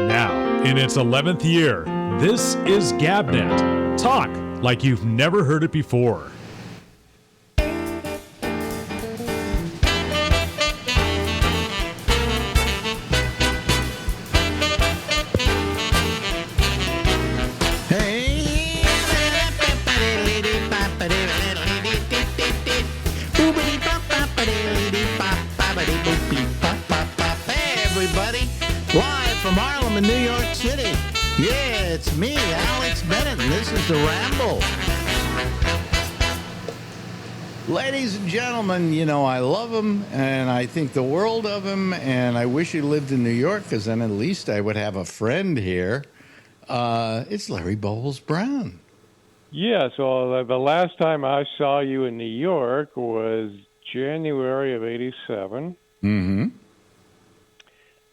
Now, in its 11th year, this is GabNet. Talk like you've never heard it before. From New York City. Yeah, it's me, Alex Bennett, and this is the Ramble. Ladies and gentlemen, you know, I love him, and I think the world of him, and I wish he lived in New York, because then at least I would have a friend here. It's Larry Bowles Brown. Yeah, so the last time I saw you in New York was January of '87. Mm-hmm.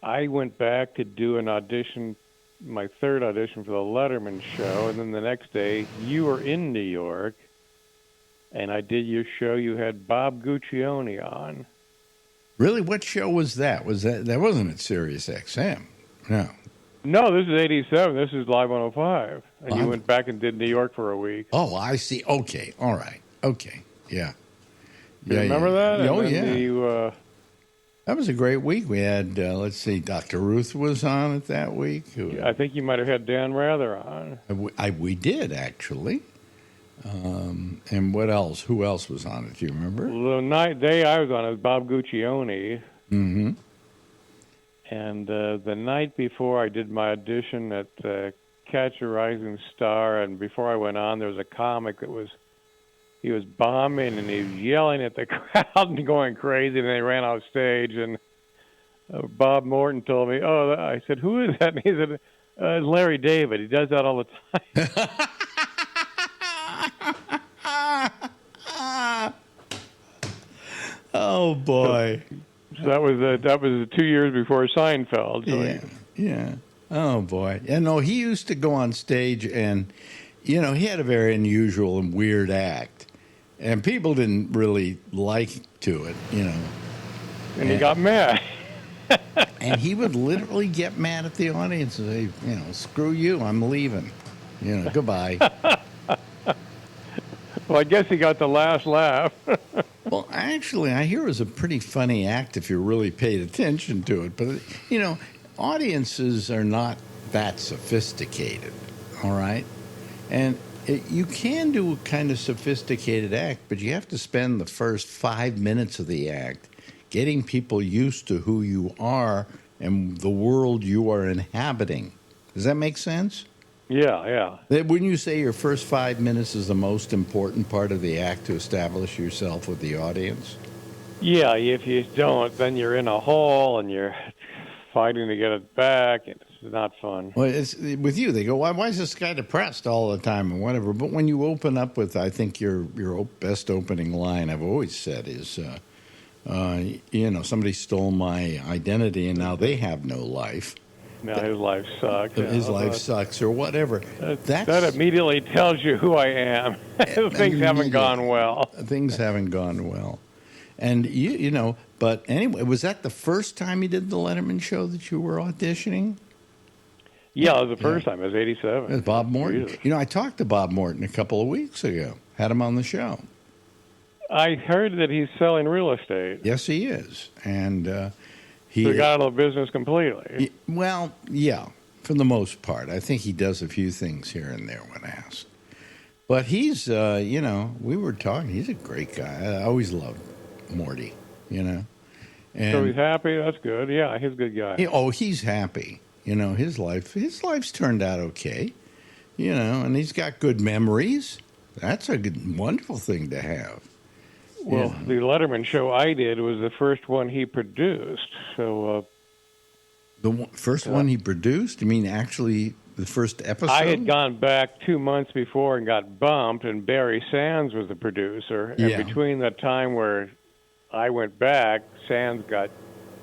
I went back to do an audition, my third audition for the Letterman show, and then the next day you were in New York, and I did your show. You had Bob Guccione on. Really? What show was that? That wasn't at Sirius XM? No. No, this is '87. This is Live 105, and you went back and did New York for a week. Oh, I see. Okay, all right. Okay, yeah. You remember that? Oh, yeah. That was a great week. We had, let's see, Dr. Ruth was on it that week. I think you might have had Dan Rather on. We did, actually. And what else? Who else was on it? Do you remember? The day I was on it was Bob Guccione. Mm-hmm. And the night before I did my audition at Catch a Rising Star, and before I went on, there was a comic that he was bombing, and he was yelling at the crowd and going crazy, and they ran off stage, and Bob Morton told me, I said, who is that? And he said, it's Larry David. He does that all the time. Oh, boy. So that was 2 years before Seinfeld. So yeah. Oh, boy. No, he used to go on stage, and, you know, he had a very unusual and weird act. And people didn't really like to it, you know. And he got mad. And he would literally get mad at the audience and say, you know, screw you, I'm leaving. You know, goodbye. Well, I guess he got the last laugh. Well, actually, I hear it was a pretty funny act if you really paid attention to it. But, you know, audiences are not that sophisticated, all right? And you can do a kind of sophisticated act, but you have to spend the first 5 minutes of the act getting people used to who you are and the world you are inhabiting. Does that make sense? Yeah. Wouldn't you say your first 5 minutes is the most important part of the act to establish yourself with the audience? Yeah, if you don't, then you're in a hole and you're fighting to get it back. It's not fun. Well, it's with you. They go, why is this guy depressed all the time and whatever? But when you open up with, I think your best opening line I've always said is, you know, somebody stole my identity and now they have no life. Now his life sucks. His life sucks or whatever. That immediately tells you who I am. Things haven't gone well. Things haven't gone well. And, you know, but anyway, was that the first time you did the Letterman show that you were auditioning? Yeah, it was the first time. It was '87. It was Bob Morton. Jesus. You know, I talked to Bob Morton a couple of weeks ago. Had him on the show. I heard that he's selling real estate. Yes, he is. And he got out of the business completely. Well, yeah, for the most part. I think he does a few things here and there when asked. But he's, you know, we were talking. He's a great guy. I always loved Morty, you know. And so he's happy. That's good. Yeah, he's a good guy. He's happy. You know, his life's turned out okay. You know, and he's got good memories. That's a wonderful thing to have. Well, the Letterman show I did was the first one he produced. So the first one he produced? You mean actually the first episode? I had gone back 2 months before and got bumped, and Barry Sands was the producer. And between the time where I went back, Sands got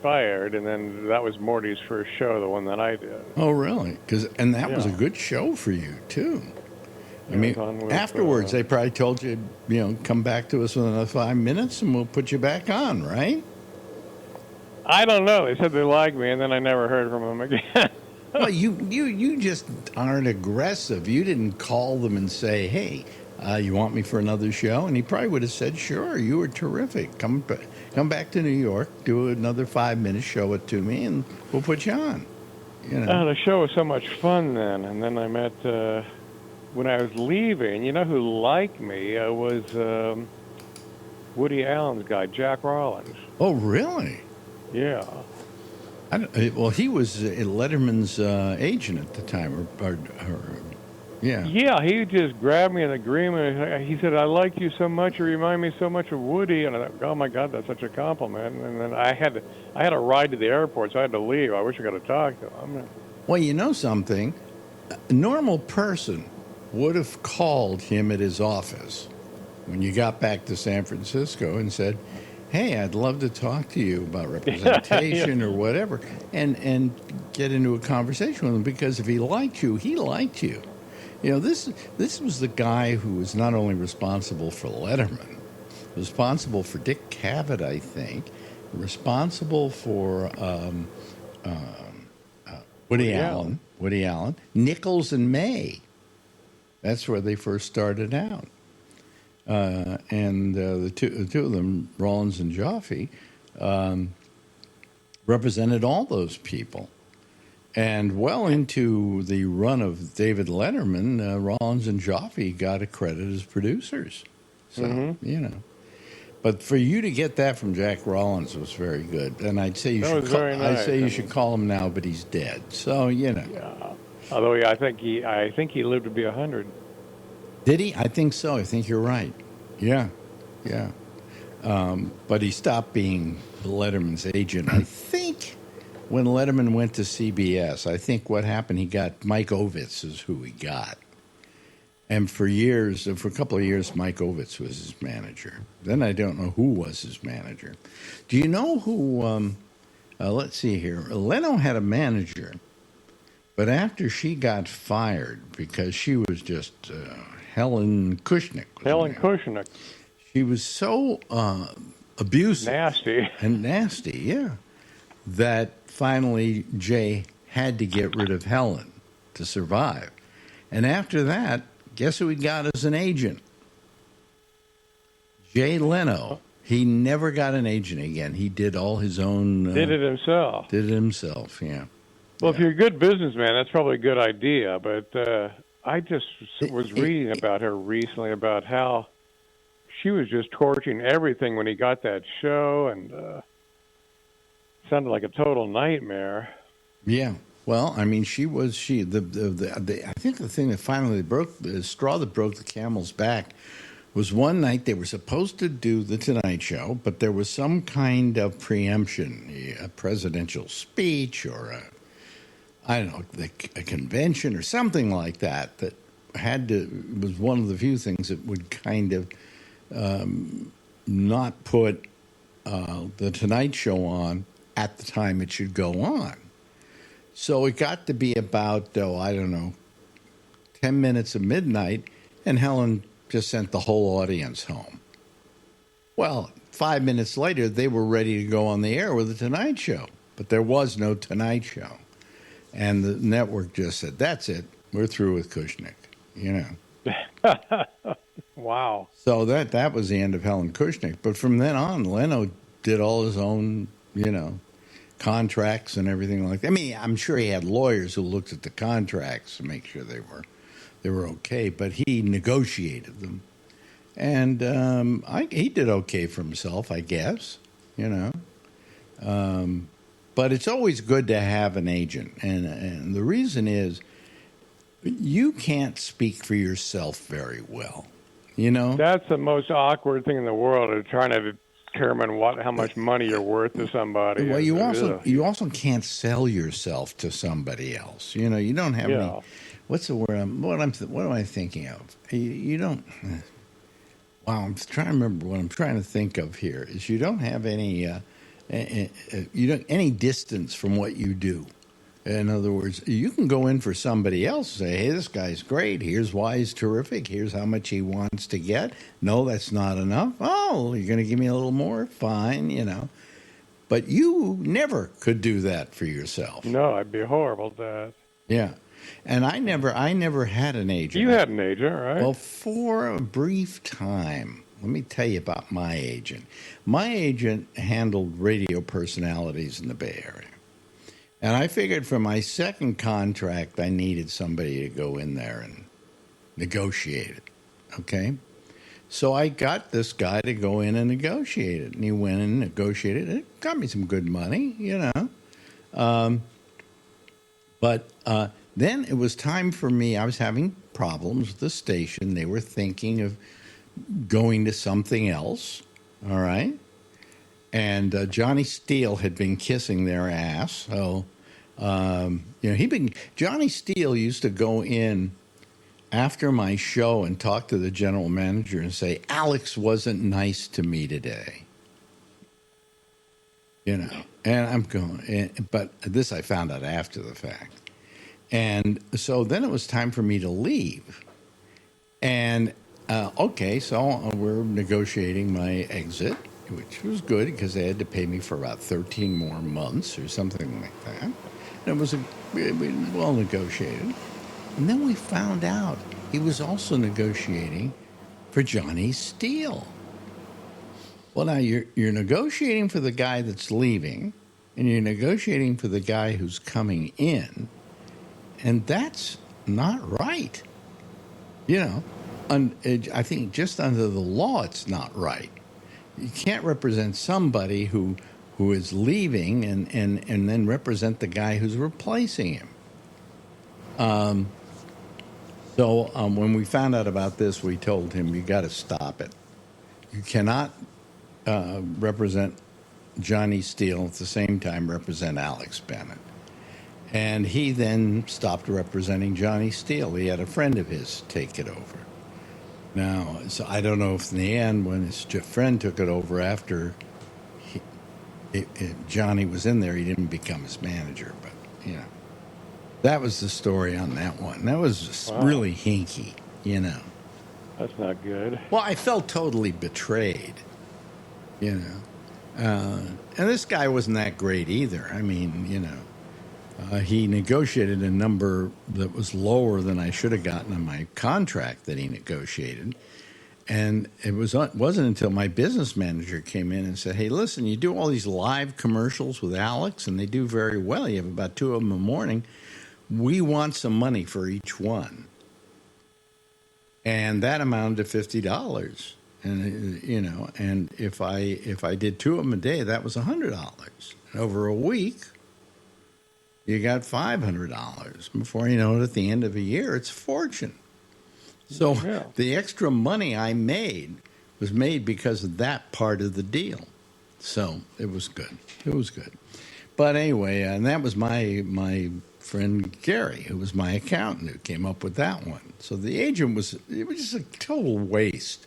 fired, and then that was Morty's first show, the one that I did. Oh, really? And that was a good show for you, too. I mean, afterwards, they probably told you, you know, come back to us within another 5 minutes, and we'll put you back on, right? I don't know. They said they liked me, and then I never heard from them again. Well, you just aren't aggressive. You didn't call them and say, "Hey, you want me for another show?" And he probably would have said, "Sure, you were terrific. Come back to New York, do another 5 minutes, show it to me, and we'll put you on." You know. The show was so much fun then, and then I met when I was leaving. You know who liked me was Woody Allen's guy, Jack Rollins. Oh, really? Yeah. Well, he was Letterman's agent at the time, yeah. Yeah, he just grabbed me in the agreement. He said, "I like you so much. You remind me so much of Woody." And I thought, "Oh my God, that's such a compliment." And then I had a ride to the airport, so I had to leave. I wish I could have talked to him. Well, you know something? A normal person would have called him at his office when you got back to San Francisco and said, "Hey, I'd love to talk to you about representation or whatever," and get into a conversation with him, because if he liked you, he liked you. You know, this was the guy who was not only responsible for Letterman, responsible for Dick Cavett, I think, responsible for Woody Allen, Nichols and May. That's where they first started out. And the two of them, Rollins and Joffe, represented all those people. And well into the run of David Letterman, Rollins and Joffe got a credit as producers. So, you know. But for you to get that from Jack Rollins was very good. And I'd say you should call him now, but he's dead. So, you know. Yeah. Although I think he lived to be 100. Did he? I think so. I think you're right. Yeah. But he stopped being Letterman's agent, I think, when Letterman went to CBS. I think what happened, he got Mike Ovitz is who he got. And for a couple of years, Mike Ovitz was his manager. Then I don't know who was his manager. Do you know who, let's see here. Leno had a manager, but after she got fired, because she was just Helen Kushnick. Kushnick. She was so abusive. Nasty, yeah. That finally Jay had to get rid of Helen to survive. And after that, guess who he got as an agent? Jay Leno. He never got an agent again. He did all his own... did it himself, yeah. Well, if you're a good businessman, that's probably a good idea. But I just was reading about her recently, about how she was just torching everything when he got that show, and sounded like a total nightmare. Yeah. Well, I mean, I think the thing that finally broke the straw that broke the camel's back was one night they were supposed to do the Tonight Show, but there was some kind of preemption, a presidential speech or a convention or something like that was one of the few things that would kind of not put the Tonight Show on at the time it should go on. So it got to be about, 10 minutes of midnight, and Helen just sent the whole audience home. Well, 5 minutes later, they were ready to go on the air with the Tonight Show, but there was no Tonight Show. And the network just said, "That's it. We're through with Kushnick," you know. Wow. So that was the end of Helen Kushnick. But from then on, Leno did all his own, contracts and everything like that. I mean, I'm sure he had lawyers who looked at the contracts to make sure they were okay, but he negotiated them. And he did okay for himself, I guess, But it's always good to have an agent. And the reason is you can't speak for yourself very well, That's the most awkward thing in the world, is trying to determine how much money you're worth to somebody. Well, you also can't sell yourself to somebody else. You don't have any. What's the word? What am I thinking of? You don't. Wow, I'm trying to remember what I'm trying to think of here. Is you don't have any any distance from what you do. In other words, you can go in for somebody else and say, "Hey, this guy's great. Here's why he's terrific. Here's how much he wants to get." No, that's not enough. Oh, you're going to give me a little more? Fine, But you never could do that for yourself. No, I'd be horrible at that. Yeah. And I never had an agent. You had an agent, right? Well, for a brief time. Let me tell you about my agent. My agent handled radio personalities in the Bay Area. And I figured for my second contract, I needed somebody to go in there and negotiate it. Okay? So I got this guy to go in and negotiate it. And he went and negotiated it. It got me some good money, But then it was time for me. I was having problems with the station. They were thinking of going to something else. All right. And Johnny Steele had been kissing their ass. So, Johnny Steele used to go in after my show and talk to the general manager and say, Alex wasn't nice to me today. And I'm going, but this I found out after the fact. And so then it was time for me to leave. And, so we're negotiating my exit, which was good because they had to pay me for about 13 more months or something like that. And it was well negotiated. And then we found out he was also negotiating for Johnny Steele. Well, now you're negotiating for the guy that's leaving, and you're negotiating for the guy who's coming in, and that's not right. I think just under the law, it's not right. You can't represent somebody who is leaving and then represent the guy who's replacing him. So when we found out about this, we told him, you got to stop it. You cannot represent Johnny Steele at the same time represent Alex Bennett. And he then stopped representing Johnny Steele. He had a friend of his take it over. Now, so I don't know if in the end, when his friend took it over after Johnny was in there, he didn't become his manager. But, that was the story on that one. That was just really hinky, That's not good. Well, I felt totally betrayed, And this guy wasn't that great either. I mean, he negotiated a number that was lower than I should have gotten on my contract that he negotiated. And it wasn't until my business manager came in and said, hey, listen, you do all these live commercials with Alex, and they do very well. You have about 2 of them a morning. We want some money for each one. And that amounted to $50. And, and if I did 2 of them a day, that was $100. And over a week, you got $500. Before you know it, at the end of a year, it's a fortune. So the extra money I made was made because of that part of the deal. So it was good. It was good. But anyway, and that was my friend Gary, who was my accountant, who came up with that one. So the agent it was just a total waste.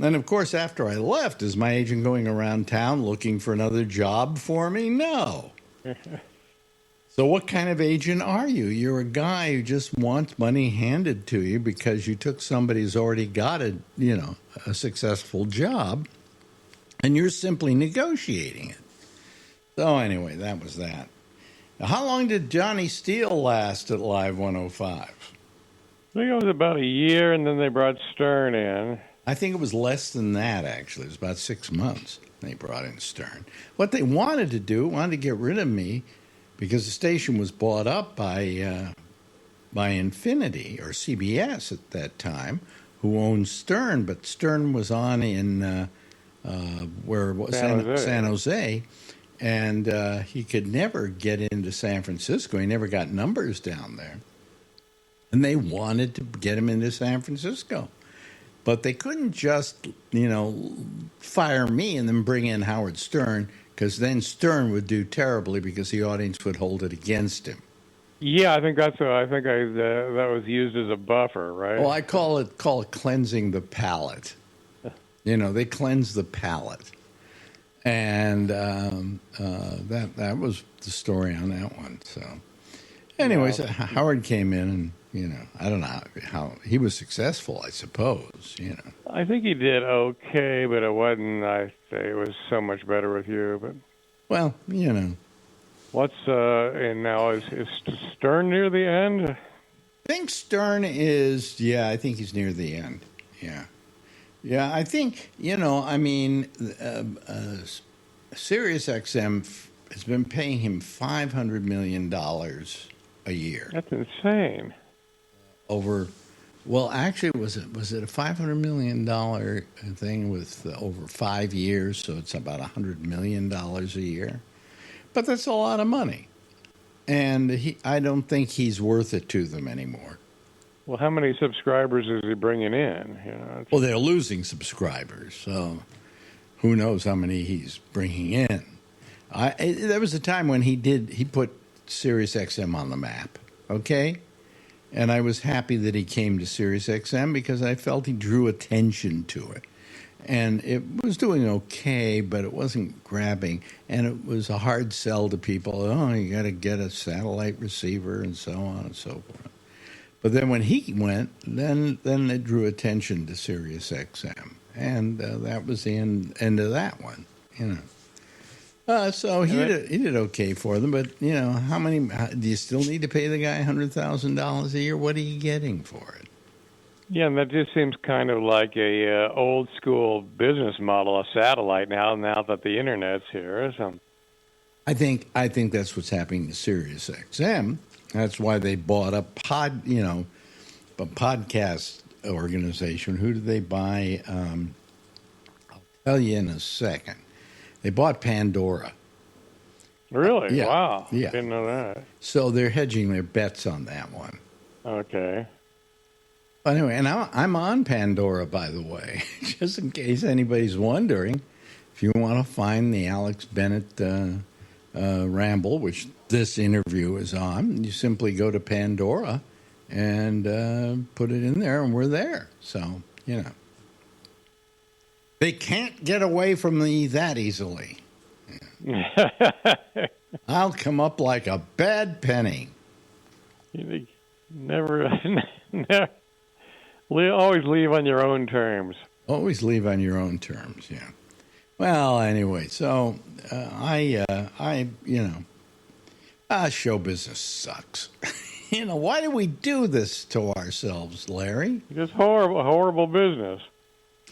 And of course, after I left, is my agent going around town looking for another job for me? No. So what kind of agent are you? You're a guy who just wants money handed to you because you took somebody who's already got a successful job, and you're simply negotiating it. So anyway, that was that. Now, how long did Johnny Steele last at Live 105? I think it was about a year, and then they brought Stern in. I think it was less than that, actually. It was about 6 months they brought in Stern. What they wanted to get rid of me, because the station was bought up by Infinity, or CBS at that time, who owned Stern, but Stern was on in San Jose, and he could never get into San Francisco. He never got numbers down there. And they wanted to get him into San Francisco. But they couldn't just, fire me and then bring in Howard Stern, because then Stern would do terribly because the audience would hold it against him. Yeah, I think that was used as a buffer, right? Well, I call it cleansing the palate. They cleanse the palate, and that was the story on that one. So, anyways, Howard came in and. I don't know how he was successful, I suppose, I think he did okay, but it wasn't, I say it was so much better with you. But Well, What's and now is Stern near the end? I think Stern is. Yeah, I think he's near the end. Yeah. Yeah, I think, Sirius XM has been paying him $500 million a year That's insane. over, well, actually, was it a $500 million thing with over 5 years? So it's about $100 million a year. But that's a lot of money. And I don't think he's worth it to them anymore. Well, how many subscribers is he bringing in? Well, they're losing subscribers, so who knows how many he's bringing in. There was a time when he put Sirius XM on the map, okay? And I was happy that he came to Sirius XM because I felt he drew attention to it. And it was doing okay, but it wasn't grabbing. And it was a hard sell to people. Oh, you got to get a satellite receiver and so on and so forth. But then when he went, then it drew attention to Sirius XM. And that was the end of that one, So he did okay for them, but how many? Do you still need to pay the guy $100,000 a year? What are you getting for it? Yeah, and that just seems kind of like a old school business model, a satellite now that the internet's here. So. I think that's what's happening to Sirius XM. That's why they bought a podcast organization. Who did they buy? I'll tell you in a second. They bought Pandora. Really? Yeah. Wow. Yeah. Didn't know that. So they're hedging their bets on that one. Okay. Anyway, and I'm on Pandora, by the way, just in case anybody's wondering. If you want to find the Alex Bennett Ramble, which this interview is on, you simply go to Pandora and put it in there, and we're there. So, They can't get away from me that easily. I'll come up like a bad penny. Never, always leave on your own terms. Always leave on your own terms, yeah. Well, anyway, so show business sucks. Why do we do this to ourselves, Larry? Just horrible business.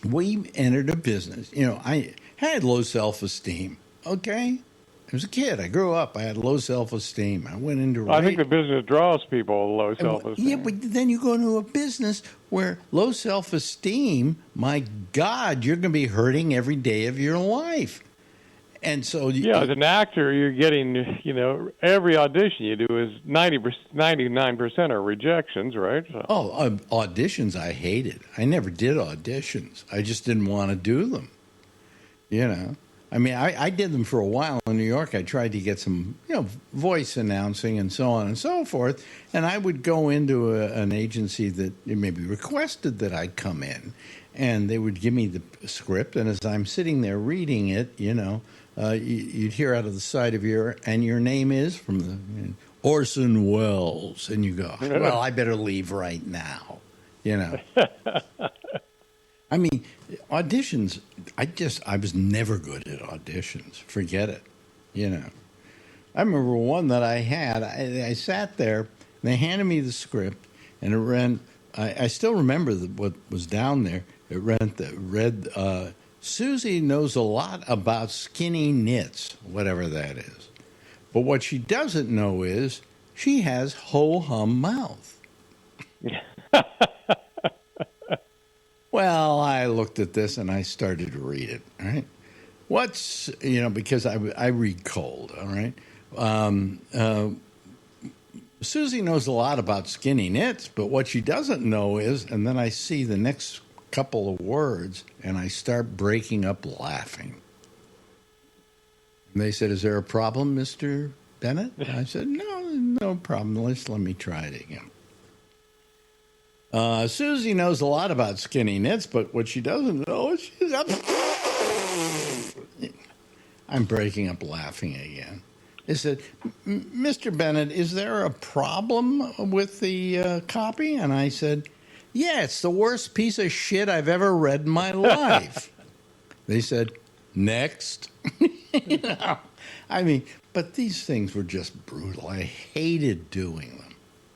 We entered a business. I had low self-esteem, okay? I was a kid. I grew up. I had low self-esteem. I went into I think the business draws people with low self-esteem. Yeah, but then you go into a business where low self-esteem, my God, you're going to be hurting every day of your life. And so... as an actor, you're getting, every audition you do is 99% are rejections, right? So. Auditions I hated. I never did auditions. I just didn't want to do them, I mean, I did them for a while in New York. I tried to get some, voice announcing and so on and so forth. And I would go into an agency that maybe requested that I come in. And they would give me the script. And as I'm sitting there reading it, you'd hear out of the side of your name is from the Orson Welles. And you go, well, I better leave right now, I mean, auditions, I was never good at auditions. Forget it, I remember one that I had. I sat there, and they handed me the script, and it ran, I still remember what was down there. It read, Susie knows a lot about skinny knits, whatever that is. But what she doesn't know is she has ho-hum mouth. Well, I looked at this and I started to read it, all right? Because I read cold, all right? Susie knows a lot about skinny knits, but what she doesn't know is, and then I see the next couple of words and I start breaking up laughing. And they said, "Is there a problem, Mr. Bennett?" And I said, no problem. Let me try it again. Susie knows a lot about skinny knits, but what she doesn't know is she's up. I'm breaking up laughing again. They said, "Mr. Bennett, is there a problem with the copy?" And I said, "Yeah, it's the worst piece of shit I've ever read in my life." They said, "Next." I mean, but these things were just brutal. I hated doing them,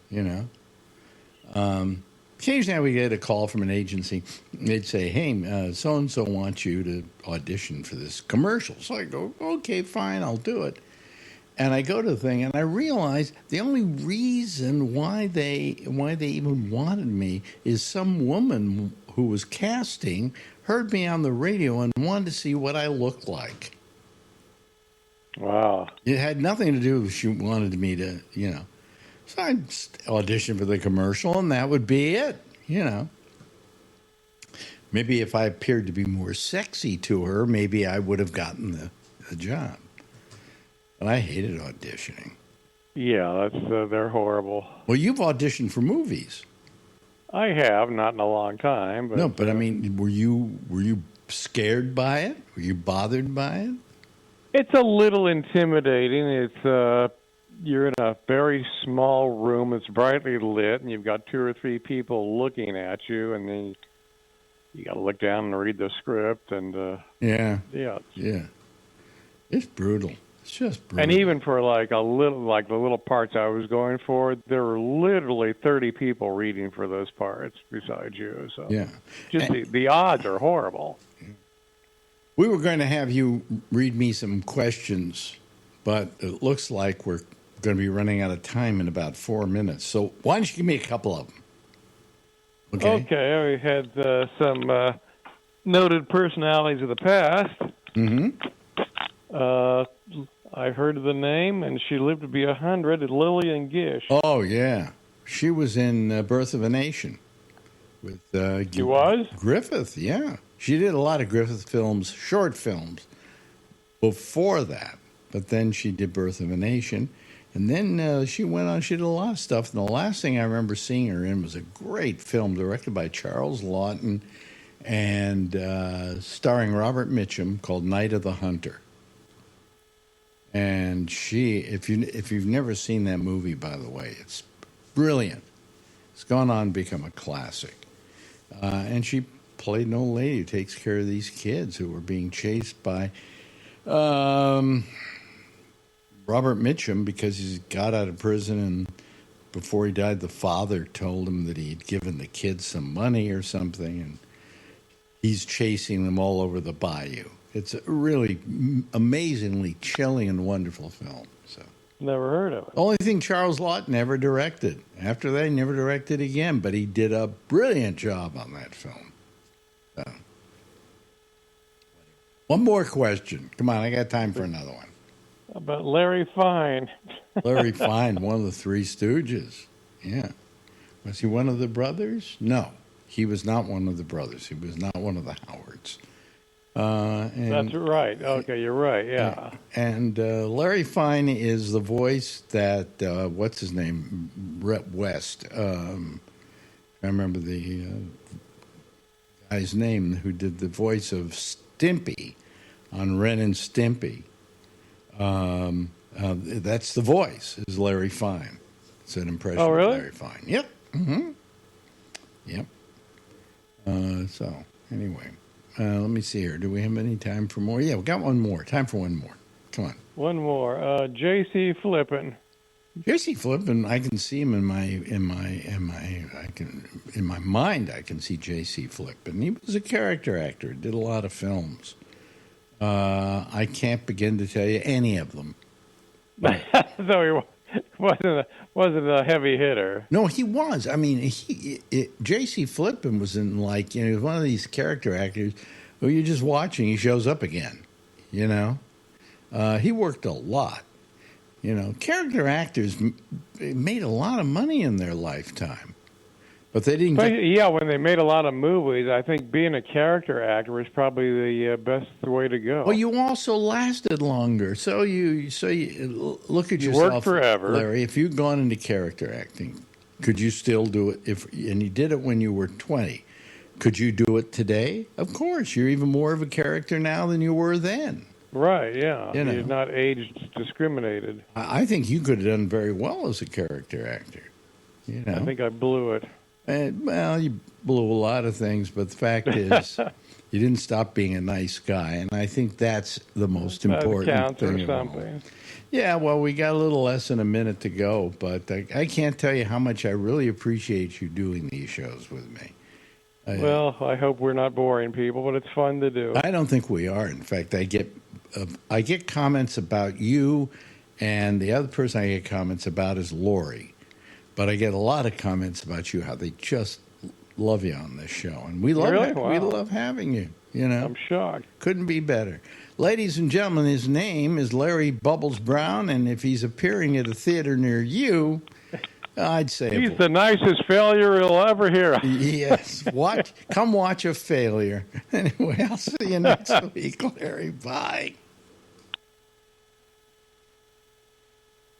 you know. Occasionally, we get a call from an agency. They'd say, "Hey, so and so wants you to audition for this commercial." So I go, "Okay, fine, I'll do it." And I go to the thing, and I realize the only reason why they even wanted me is some woman who was casting heard me on the radio and wanted to see what I looked like. Wow. It had nothing to do with she wanted me to, you know. So I auditioned for the commercial, and that would be it, you know. Maybe if I appeared to be more sexy to her, maybe I would have gotten the job. But I hated auditioning. Yeah, that's they're horrible. Well, you've auditioned for movies. I have, not in a long time. But, No, but I mean, were you scared by it? Were you bothered by it? it's a little intimidating. It's you're in a very small room. It's brightly lit, and you've got 2 or 3 people looking at you, and then you got to look down and read the script. And Yeah. yeah. It's brutal. It's just brutal. And even for like the little parts I was going for, there were literally 30 people reading for those parts besides you. So Yeah. just the odds are horrible. We were going to have you read me some questions, but it looks like we're going to be running out of time in about 4 minutes. So why don't you give me a couple of them? Okay, we had some noted personalities of the past. Mm-hmm. I heard of the name, and she lived to be 100, Lillian Gish. Oh, yeah. She was in Birth of a Nation with She was? Griffith, yeah. She did a lot of Griffith films, short films, before that. But then she did Birth of a Nation. And then she went on, she did a lot of stuff. And the last thing I remember seeing her in was a great film directed by Charles Laughton and starring Robert Mitchum called Night of the Hunter. And she, if you've never seen that movie, by the way, it's brilliant. It's gone on to become a classic. And she played an old lady who takes care of these kids who were being chased by Robert Mitchum because he got out of prison, and before he died, the father told him that he'd given the kids some money or something, and he's chasing them all over the bayou. It's a really amazingly chilling and wonderful film. So, Never heard of it. only thing Charles Laughton never directed. After that, he never directed again, but he did a brilliant job on that film. So. One more question. Come on, I got time for another one. About Larry Fine. Larry Fine, one of the Three Stooges. Yeah. Was he one of the brothers? No, he was not one of the brothers. He was not one of the Howards. That's right. Okay, you're right. Yeah. And Larry Fine is the voice that, what's his name? Rhett West. I remember the guy's name who did the voice of Stimpy on Ren and Stimpy. That's the voice, is Larry Fine. It's an impression of Larry Fine. Yep. Mm-hmm. Yep. So, anyway. Let me see here. Do we have any time for more? Yeah, we got one more. Time for one more. Come on. One more. J.C. Flippin. J.C. Flippin, I can see him in my mind. I can see J.C. Flippin. He was a character actor. Did a lot of films. I can't begin to tell you any of them. So he wasn't a heavy hitter. No, he was. I mean, J.C. Flippin was in, like, you know, he was one of these character actors who you're just watching. He shows up again, you know. He worked a lot. You know, character actors made a lot of money in their lifetime. But they didn't Yeah, when they made a lot of movies, I think being a character actor was probably the best way to go. Well, you also lasted longer. So you look at yourself, worked forever. Larry. If you'd gone into character acting, could you still do it? And you did it when you were 20. Could you do it today? Of course. You're even more of a character now than you were then. Right, yeah. You know. You're not age discriminated. I think you could have done very well as a character actor. You know? I think I blew it. And, well, you blew a lot of things, but the fact is, you didn't stop being a nice guy, and I think that's the most That important counts or thing of all. something. Yeah, well, we got a little less than a minute to go, but I can't tell you how much I really appreciate you doing these shows with me. Well, I hope we're not boring people, but it's fun to do. I don't think we are. In fact, I get comments about you, and the other person I get comments about is Lori. But I get a lot of comments about you, how they just love you on this show, and we love Really? we Wow. love having you. You know, I'm shocked. couldn't be better. Ladies and gentlemen, his name is Larry Bubbles Brown, and if he's appearing at a theater near you, I'd say He's the nicest failure you'll ever hear. yes. Come watch a failure. Anyway, I'll see you next week, Larry. Bye.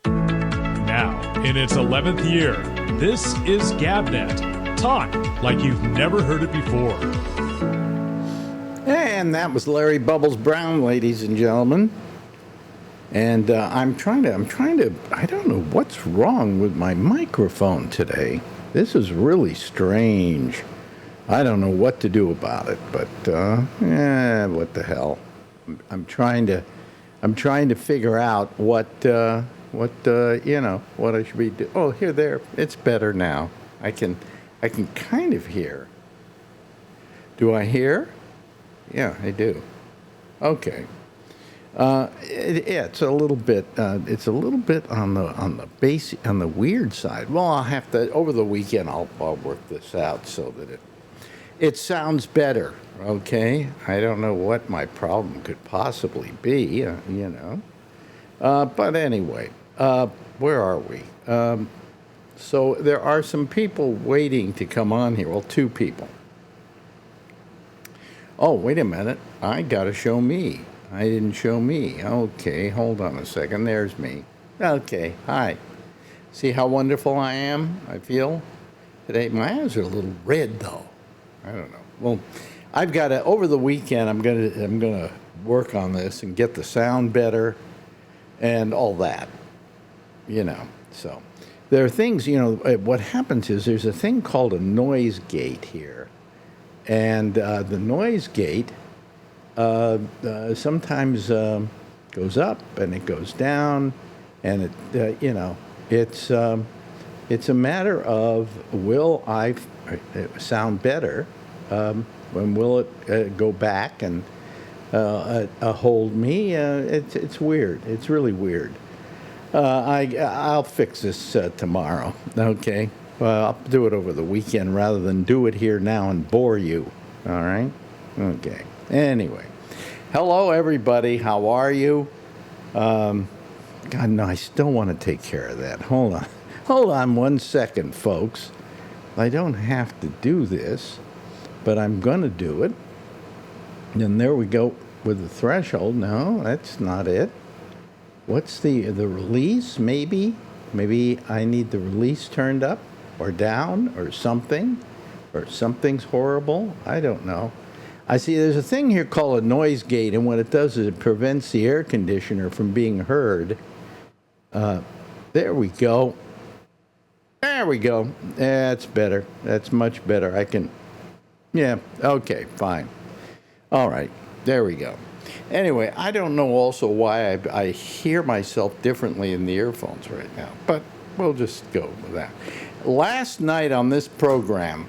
Now, in its 11th year, this is Gabnet. Talk like you've never heard it before. And that was Larry Bubbles Brown, ladies and gentlemen. And I'm trying to, I don't know what's wrong with my microphone today. This is really strange. I don't know what to do about it, but what the hell? I'm trying to figure out what I should be doing. Oh, there. It's better now. I can kind of hear. Do I hear? Yeah, I do. Okay. It's a little bit. It's a little bit on the weird side. Well, I'll have to over the weekend. I'll work this out so that it sounds better. Okay. I don't know what my problem could possibly be. But anyway, where are we? So there are some people waiting to come on here. Well, two people. Oh, wait a minute. I got to show me. I didn't show me. Okay, hold on a second. There's me. Okay, hi. See how wonderful I am? I feel today. My eyes are a little red, though. I don't know. Well, I've got to over the weekend. I'm gonna work on this and get the sound better, and all that. So there are things. What happens is there's a thing called a noise gate here, and the noise gate. Sometimes goes up and it goes down, and it's a matter of will I sound better? When will it go back and hold me? It's weird. It's really weird. I'll fix this tomorrow. Okay. Well, I'll do it over the weekend rather than do it here now and bore you. All right. Okay. Anyway, hello everybody. How are you? God, no, I still want to take care of that. Hold on 1 second, folks. I don't have to do this, but I'm going to do it. And there we go with the threshold. No, that's not it. What's the release? Maybe I need the release turned up or down or something, or something's horrible. I don't know. I see there's a thing here called a noise gate, and what it does is it prevents the air conditioner from being heard. There we go. There we go. That's better. That's much better. Okay, fine. All right, there we go. Anyway, I don't know also why I hear myself differently in the earphones right now, but we'll just go with that. Last night on this program,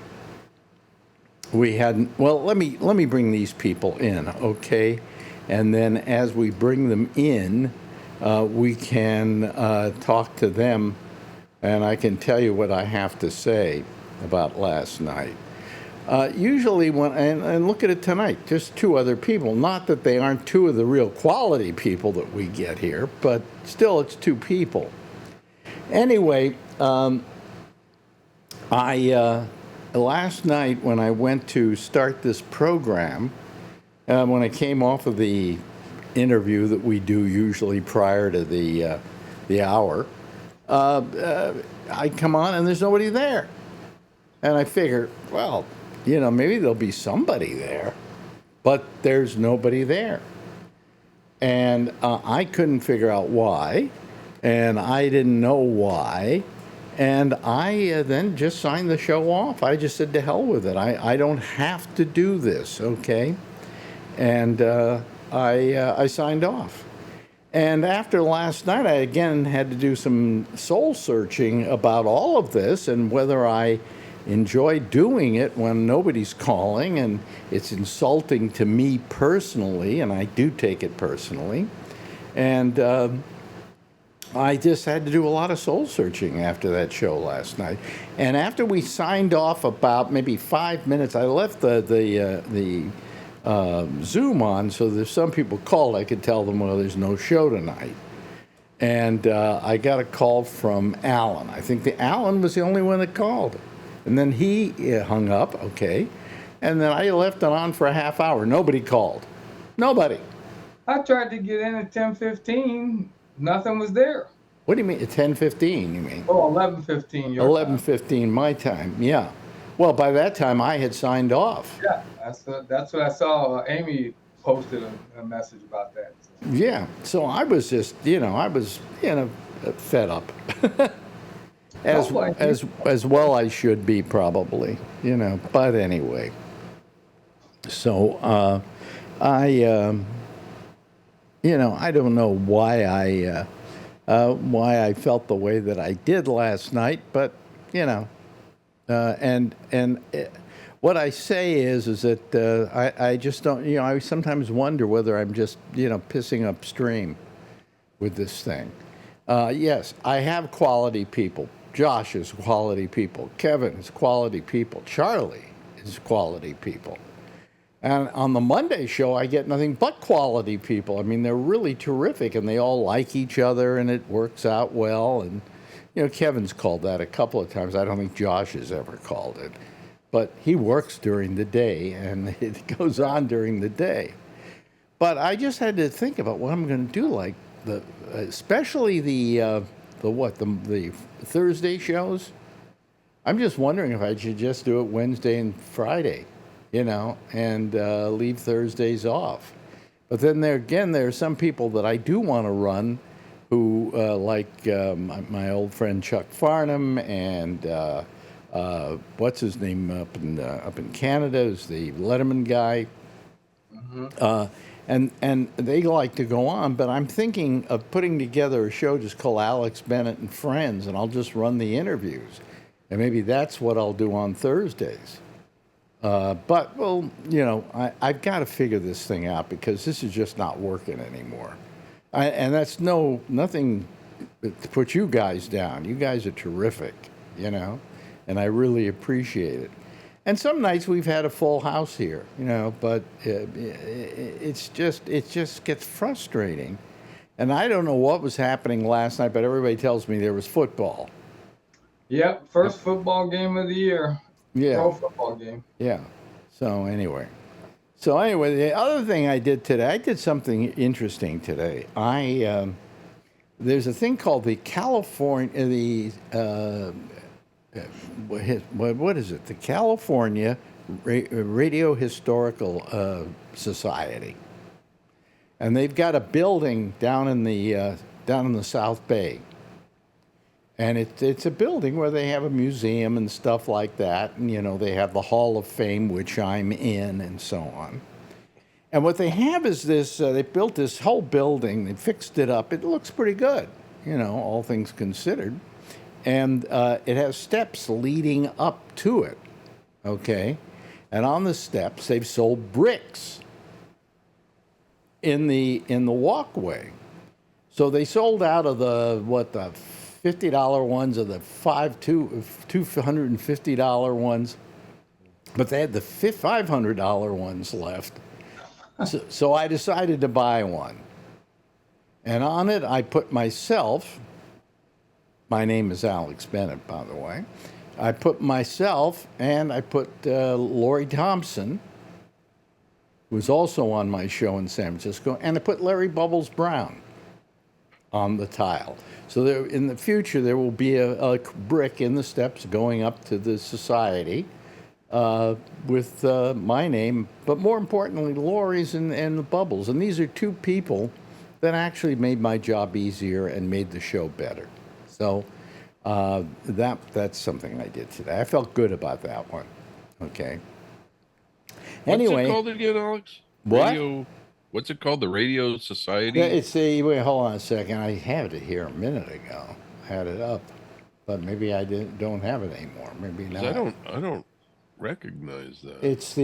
we had, well, let me bring these people in, okay? And then as we bring them in, we can talk to them, and I can tell you what I have to say about last night. Usually and look at it tonight, just two other people. Not that they aren't two of the real quality people that we get here, but still it's two people. Anyway, last night when I went to start this program, when I came off of the interview that we do usually prior to the hour, I come on and there's nobody there. And I figure, well, maybe there'll be somebody there, but there's nobody there. And I couldn't figure out why, and I didn't know why. And I then just signed the show off. I just said, to hell with it. I don't have to do this, okay? And I signed off. And after last night, I again had to do some soul searching about all of this and whether I enjoy doing it when nobody's calling and it's insulting to me personally, and I do take it personally. And I just had to do a lot of soul searching after that show last night. And after we signed off about maybe 5 minutes, I left the Zoom on, so there's some people called. I could tell them, well, there's no show tonight. And I got a call from Alan. I think Alan was the only one that called. And then he hung up, okay. And then I left it on for a half hour. Nobody called. Nobody. I tried to get in at 10:15. Nothing was there. What do you mean, at 10:15, you mean? Oh, 11:15 your 11:15 my time, yeah. Well, by that time, I had signed off. Yeah, that's what I saw. Amy posted a message about that. So. Yeah, so I was just, fed up. as well I should be, probably, but anyway. So I don't know why I felt the way that I did last night, but what I say is that I just don't, I sometimes wonder whether I'm just pissing upstream with this thing. Yes, I have quality people. Josh is quality people. Kevin is quality people. Charlie is quality people. And on the Monday show, I get nothing but quality people. I mean, they're really terrific, and they all like each other, and it works out well. And, Kevin's called that a couple of times. I don't think Josh has ever called it. But he works during the day, and it goes on during the day. But I just had to think about what I'm going to do, like, especially the Thursday shows. I'm just wondering if I should just do it Wednesday and Friday. And leave Thursdays off. But then there are some people that I do want to run who, like my old friend Chuck Farnham and what's his name up in Canada is the Letterman guy. Mm-hmm. And they like to go on, but I'm thinking of putting together a show just called Alex Bennett and Friends, and I'll just run the interviews. And maybe that's what I'll do on Thursdays. But, well, I've got to figure this thing out because this is just not working anymore. And that's nothing to put you guys down. You guys are terrific, and I really appreciate it. And some nights we've had a full house here, but it just gets frustrating. And I don't know what was happening last night, but everybody tells me there was football. Yep, first football game of the year. Yeah. Pro football game. Yeah. So anyway, the other thing I did today, I did something interesting today. There's a thing called the California, what is it? The California Radio Historical Society, and they've got a building down in the South Bay. And it's a building where they have a museum and stuff like that. And, they have the Hall of Fame, which I'm in, and so on. And what they have is this, they built this whole building. They fixed it up. It looks pretty good, all things considered. And it has steps leading up to it, okay? And on the steps, they've sold bricks in the walkway. So they sold out of the $50 ones or the $250 ones, but they had the $500 ones left. So I decided to buy one. And on it, I put myself, my name is Alex Bennett, by the way. I put myself and I put Lori Thompson, who was also on my show in San Francisco, and I put Larry Bubbles Brown on the tile. So there, in the future, there will be a brick in the steps going up to the society with my name, but more importantly, Lori's and the Bubbles. And these are two people that actually made my job easier and made the show better. So That's something I did today. I felt good about that one. Okay. What's Anyway, it called again, Alex? What? Radio. What's it called? The Radio Society. yeah, it's the wait. Hold on a second. I had it here a minute ago. I had it up, but maybe I don't have it anymore. Maybe 'Cause not. I don't recognize that. It's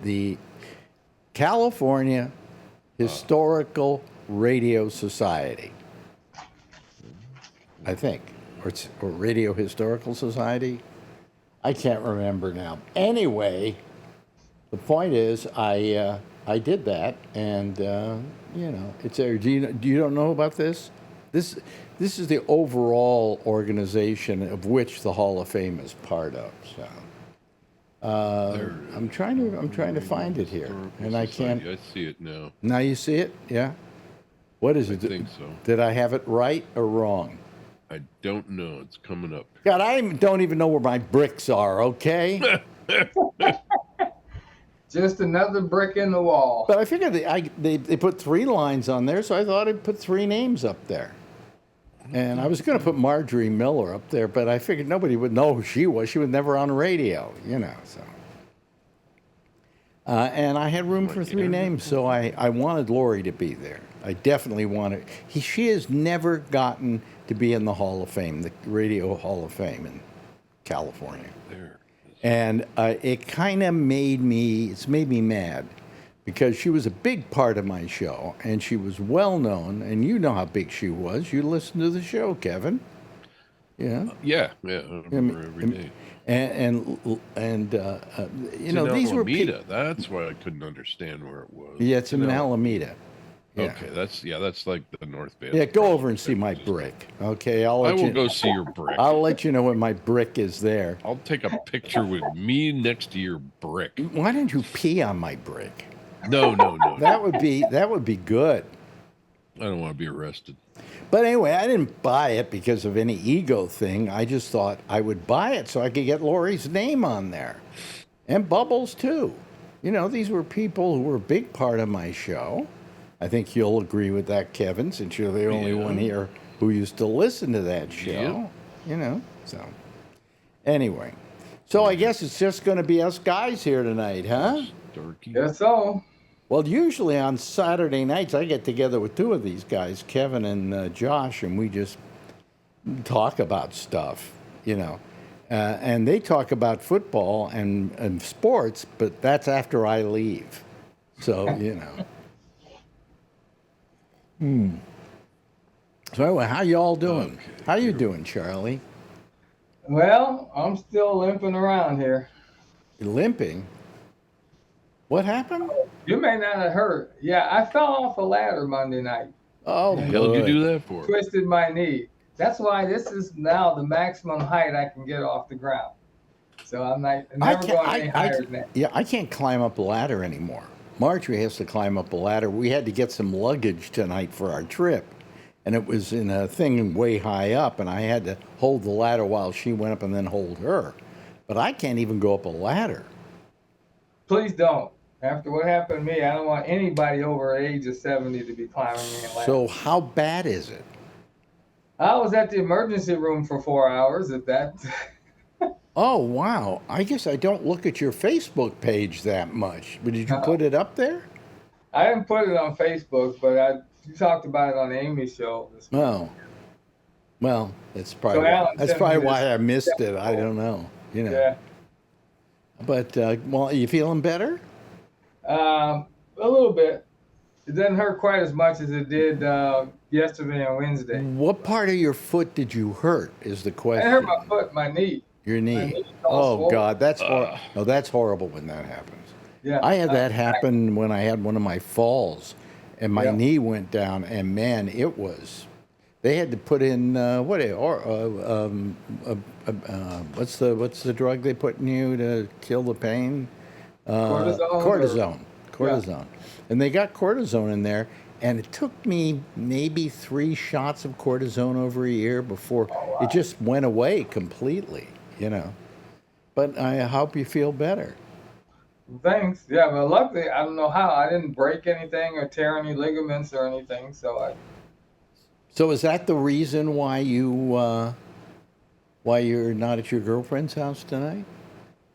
the California Historical Radio Society, I think, or Radio Historical Society. I can't remember now. Anyway, the point is, I did that, and it's there. Do you don't know about this? This is the overall organization of which the Hall of Fame is part of. So. I'm trying to find it here, Historical and I Society. can't. I see it now. Now you see it, yeah. What is I it? think so. Did I have it right or wrong? I don't know. It's coming up. God, I don't even know where my bricks are. Okay, Just another brick in the wall. but I figured they put 3 lines on there, so I thought I'd put 3 names up there. And I was going to put Marjorie Miller up there, but I figured nobody would know who she was. She was never on the radio, So, and I had room for 3 names, so I wanted Lori to be there. I definitely wanted. She has never gotten to be in the Hall of Fame, the Radio Hall of Fame in California, There. and it kind of made me mad. Because she was a big part of my show, and she was well known, and you know how big she was. You listened to the show, Kevin. Yeah. Yeah. I remember every day. And It's know, in these were Alameda. That's why I couldn't understand where it was. Yeah, it's in Alameda. Yeah. Okay, that's like the North Bay. Yeah, go over and see my brick. Okay, I will go see your brick. I'll let you know when my brick is there. I'll take a picture with me next to your brick. Why didn't you pee on my brick? No. That would be good. I don't want to be arrested. But anyway, I didn't buy it because of any ego thing. I just thought I would buy it so I could get Lori's name on there. And Bubbles, too. These were people who were a big part of my show. I think you'll agree with that, Kevin, since you're the only one here who used to listen to that show. So. Anyway. So I guess it's just going to be us guys here tonight, huh? Darky. Guess so. Well, usually on Saturday nights, I get together with 2 of these guys, Kevin and Josh, and we just talk about stuff, and they talk about football and sports, but that's after I leave. So, So anyway, how y'all doing? Okay. How you doing, Charlie? Well, I'm still limping around here. You're limping? What happened? You may not have heard. Yeah, I fell off a ladder Monday night. Oh, What the hell did you good. do that for? Twisted my knee. That's why this is now the maximum height I can get off the ground. So I'm never going any higher than that. Yeah, I can't climb up a ladder anymore. Marjorie has to climb up a ladder. We had to get some luggage tonight for our trip, and it was in a thing way high up, and I had to hold the ladder while she went up and then hold her. But I can't even go up a ladder. Please don't. After what happened to me, I don't want anybody over the age of 70 to be climbing me a ladder. So how bad is it? I was at the emergency room for 4 hours at that. Oh, wow. I guess I don't look at your Facebook page that much. But did you put it up there? I didn't put it on Facebook, but you talked about it on Amy's show this morning. Oh. Well, that's probably, So Alan that's sent probably me why this- I missed it. I don't know. Yeah. But, well, are you feeling better? A little bit. It doesn't hurt quite as much as it did yesterday and Wednesday. What part of your foot did you hurt is the I question. hurt my foot, my knee. Your My knee. knee's all Oh, swollen. God. That's no, that's horrible when that happens. Yeah. I had that happen when I had one of my falls, and my knee went down, and man, it was. They had to put in what's the drug they put in you to kill the pain? Cortisone. Cortisone. And they got cortisone in there, and it took me maybe 3 shots of cortisone over a year before it just went away completely. But I hope you feel better. Thanks. Yeah, but luckily, I don't know how. I didn't break anything or tear any ligaments or anything, so So is that the reason why you're not at your girlfriend's house tonight?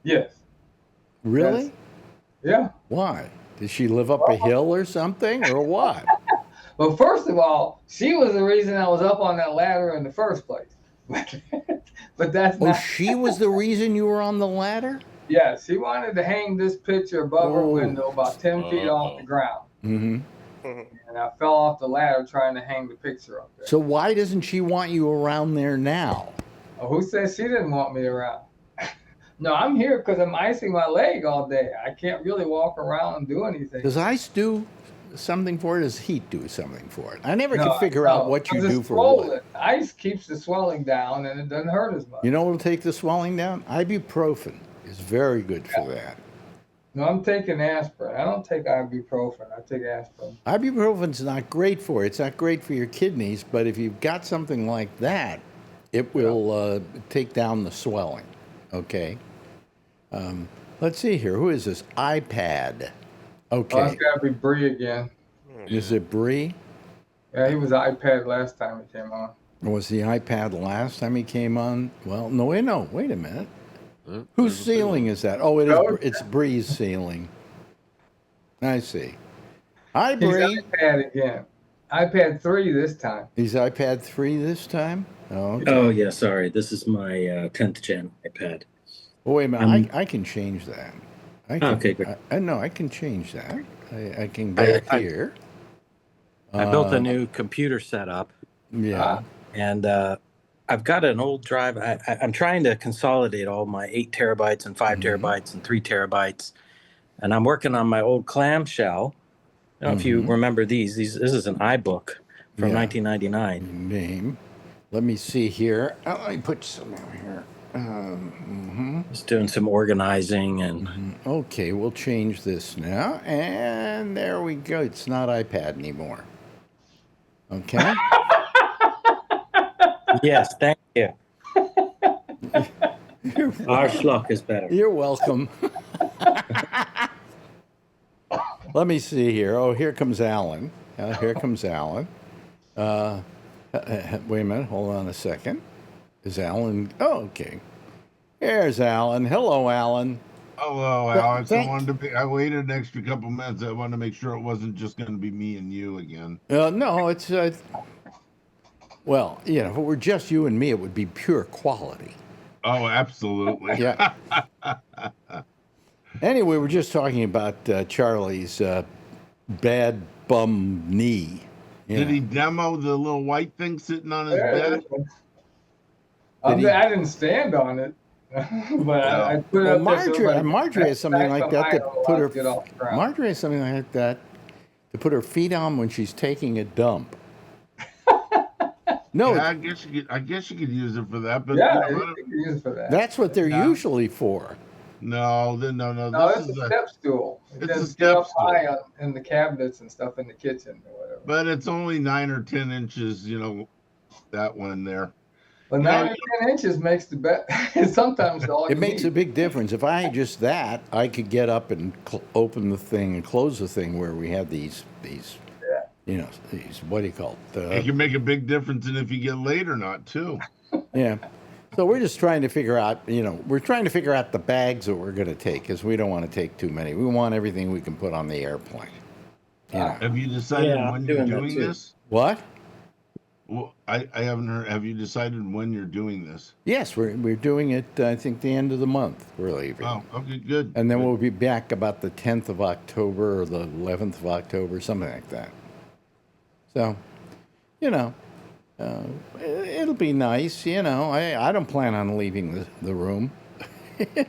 Yes. Really? Yeah. Why? Did she live up a hill or something, or what? Well, first of all, she was the reason I was up on that ladder in the first place. But that's Oh, not. she was the reason you were on the ladder? Yeah, she wanted to hang this picture above her Oh. window, about 10 feet off the ground. Mm-hmm. And I fell off the ladder trying to hang the picture up there. So why doesn't she want you around there now? Oh, who said she didn't want me around? No, I'm here because I'm icing my leg all day. I can't really walk around and do anything. Does ice do something for it? Does heat do something for it? I never No, could figure no, out what you 'cause do it's for swollen. what. Ice keeps the swelling down and it doesn't hurt as much. You know what'll take the swelling down? Ibuprofen is very good for that. No, I'm taking aspirin. I don't take ibuprofen. I take aspirin. Ibuprofen's not great for it. It's not great for your kidneys, but if you've got something like that, it will take down the swelling. Okay. Let's see here. Who is this? iPad. Okay. Oh, it's got to be Bree again. Is it Bree? Yeah, he was iPad last time he came on. Was the iPad last time he came on? Well, no, wait a minute. Whose ceiling is that? Oh, it's Bree's ceiling. I see. Hi, He's Bree. iPad again. iPad 3 this time. He's iPad 3 this time? Oh, okay. Oh, yeah, sorry. This is my 10th gen iPad. Oh, wait a minute. I can change that. Okay, great. No, I can change that. I can go here. I built a new computer setup, Yeah. and I've got an old drive. I'm trying to consolidate all my 8 terabytes and 5 terabytes and 3 terabytes, and I'm working on my old clamshell. I don't know if you remember these. This is an iBook from 1999. Name. Let me see here. Let me put some out here. Just doing some organizing and Okay, we'll change this now. And there we go. It's not iPad anymore. Okay. yes, thank you. Our schluck is better. You're welcome. Let me see here. Oh, here comes Alan. Here comes Alan. Wait a minute. Hold on a second. Is Alan? Oh, okay. Here's Alan. Hello, Alan. Hello, Alex. I waited an extra couple minutes. I wanted to make sure it wasn't just going to be me and you again. No, it's well, if it were just you and me, it would be pure quality. Oh, absolutely. Yeah. Anyway, we're just talking about Charlie's bad bum knee. Did he demo the little white thing sitting on his bed? I didn't stand on it, but I put it up there. Marjorie has something like that to put her. Marjorie has something like that to put her feet on when she's taking a dump. No, yeah, I guess you could use it for that, but yeah, you can use it for that. That's what they're usually for. No. No, it's a step stool. It's a step step stool. high in the cabinets and stuff in the kitchen or whatever. But it's only 9 or 10 inches, that one there. But 9 or 10 inches makes the bet. Sometimes all it makes a big difference. If I had just that, I could get up and open the thing and close the thing where we have these these, what do you call it? It can make a big difference in if you get laid or not, too. Yeah. So we're just trying to figure out, we're trying to figure out the bags that we're going to take because we don't want to take too many. We want everything we can put on the airplane. Have you decided when you're doing this? What? Well, I haven't heard. Have you decided when you're doing this? Yes, we're doing it, I think, the end of the month. We're leaving. Oh, okay, good. And then we'll be back about the 10th of October or the 11th of October, something like that. So, it'll be nice. I don't plan on leaving the room.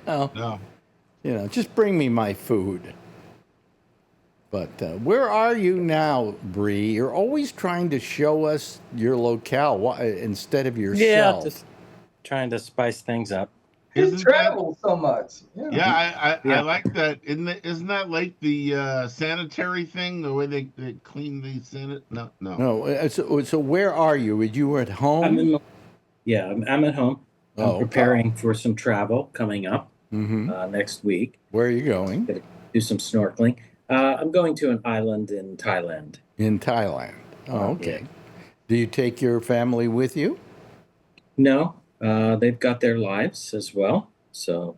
No. Just bring me my food. But where are you now, Bree? You're always trying to show us your locale instead of yourself. Yeah, just trying to spice things up. He travels so much. Yeah, I like that. Isn't that like the sanitary thing, the way they clean the sanit? No. No. So where are you? You were at home? I'm at home. I'm preparing for some travel coming up next week. Where are you going? Gonna do some snorkeling. I'm going to an island in Thailand. In Thailand. Oh, okay. Do you take your family with you? No, they've got their lives as well. So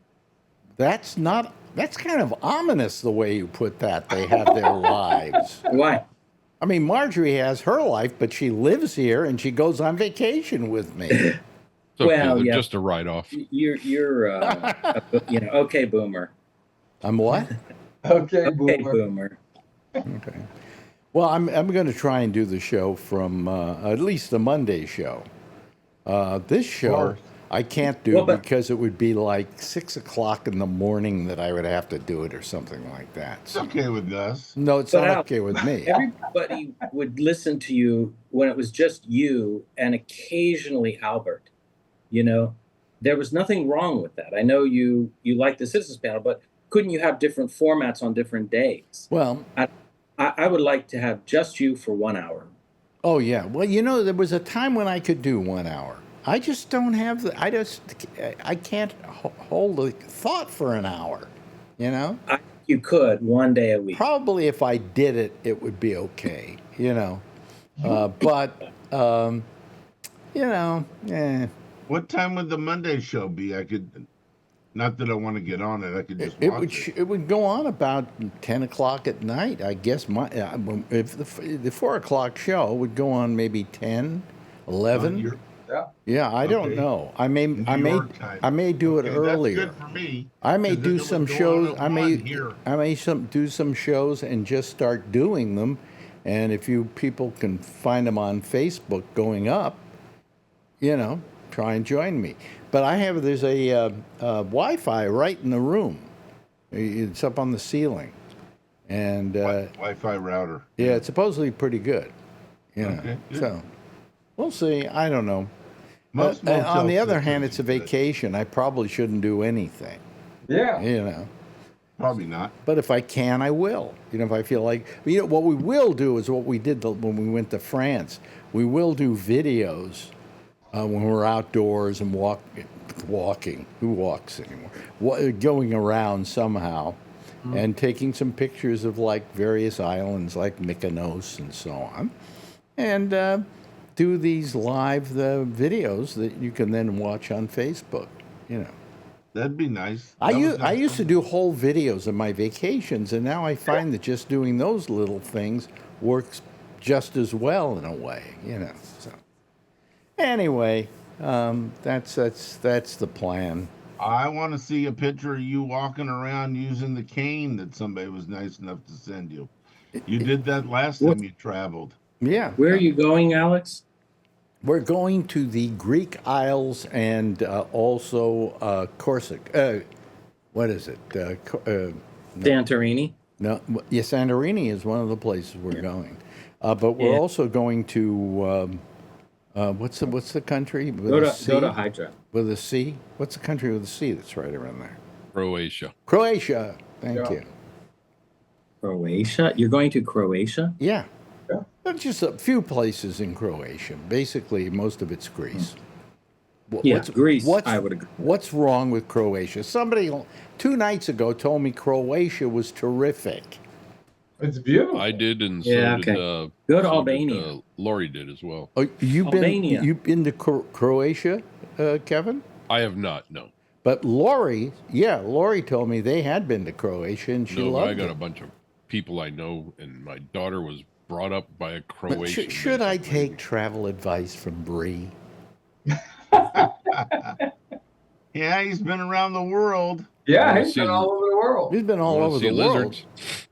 That's kind of ominous the way you put that. They have their lives. why? I mean, Marjorie has her life, but she lives here and she goes on vacation with me. It's okay. Well, They're yeah. just a write-off. You're okay, boomer. I'm what? Okay, Okay, boomer. boomer. Okay. Well, I'm going to try and do the show from at least the Monday show. This show course. I can't do Well, but- because it would be like 6 o'clock in the morning that I would have to do it or something like that. It's So, okay with us. no, it's But not Al, okay with me. Everybody would listen to you when it was just you and occasionally Albert. You know, there was nothing wrong with that. I know you like the Citizens Panel, but couldn't you have different formats on different days? Well, I would like to have just you for 1 hour. oh yeah. Well, you know, there was a time when I could do 1 hour. I just don't have I can't hold a thought for an hour, you know? You could one day a week. Probably if I did it, it would be okay, you know? But, What time would the Monday show be? I could, not that I want to get on it. I could just it watch would it would go on about 10 o'clock at night. I guess if the 4 o'clock show would go on maybe 10, 11. Yeah, I don't Okay. know. I may New I may York time. I may do it Okay, earlier. That's good for me. I may 'cause do then it some would go shows. on at I 1 may here. do some shows and just start doing them. And if you people can find them on Facebook going up, you know, try and join me. But there's a Wi-Fi right in the room. It's up on the ceiling, and Wi-Fi router. yeah, it's supposedly pretty good. You know, Okay, good. so we'll see. I don't know. Most On the motel other hand, systems it's a do that. vacation. I probably shouldn't do anything. Yeah. You know. Probably not. But if I can, I will. You know, if I feel like, you know, what we will do is what we did when we went to France. We will do videos when we're outdoors and walking. Who walks anymore? Going around somehow, and taking some pictures of like various islands, like Mykonos and so on, and do these live videos that you can then watch on Facebook. You know. That'd be nice. I used to do whole videos of my vacations, and now I find that just doing those little things works just as well in a way, you know. So anyway, that's the plan. I want to see a picture of you walking around using the cane that somebody was nice enough to send you. You did that last time you traveled. Yeah. Where are you going, Alex? We're going to the Greek Isles and also Corsica. What is it? Santorini. No, yeah, Santorini is one of the places we're going. But we're also going to what's the country with Go to Hydra. with a C? What's the country with a C that's right around there? Croatia. Croatia. Thank you. Croatia? You're going to Croatia? Yeah. There's just a few places in Croatia. Basically, most of it's Greece. Greece, I would agree. What's wrong with Croatia? Somebody 2 nights ago told me Croatia was terrific. It's beautiful. I did, and so Yeah, did okay. Go to Albania. Lori did as well. Oh, Albania. you've been to Croatia, Kevin? I have not, no. But Lori told me they had been to Croatia and she No, but loved I got it. a bunch of people I know, and my daughter was brought up by a But Croatian. should I basically. take travel advice from Bree? Yeah, he's been around the world. Yeah, Wanna he's see been all over the world. He's been all Wanna over see the world. lizards?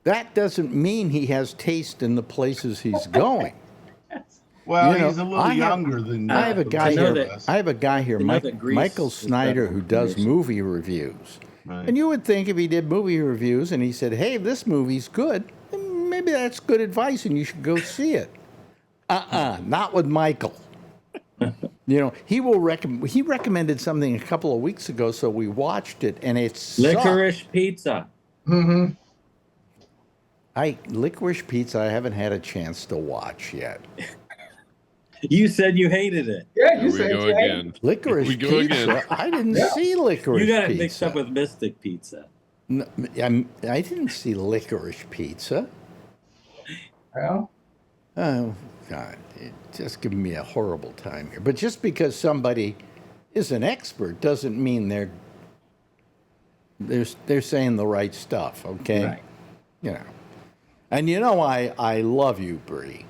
That doesn't mean he has taste in the places he's going. Well, You know, he's a little I have- younger than I have a the guy rest know of here. that- us. I have a guy here, I know that Greece Michael is Snyder, better who than does Croatia. movie reviews. Right. And you would think if he did movie reviews and he said, "Hey, this movie's good," then maybe that's good advice and you should go see it. Not with Michael. You know, he recommended something a couple of weeks ago, so we watched it, and it's Licorice pizza. Mm-hmm. Licorice Pizza. I haven't had a chance to watch yet. You said you hated it. Yeah, Here you we said go you hated again. Licorice We go Pizza. again. I didn't Yeah. see Licorice You got Pizza. it mixed up with Mystic Pizza. No, I didn't see Licorice Pizza. Well, Oh, God, it's just giving me a horrible time here. But just because somebody is an expert doesn't mean they're saying the right stuff, okay? Right. You know. And you know I love you, Bree.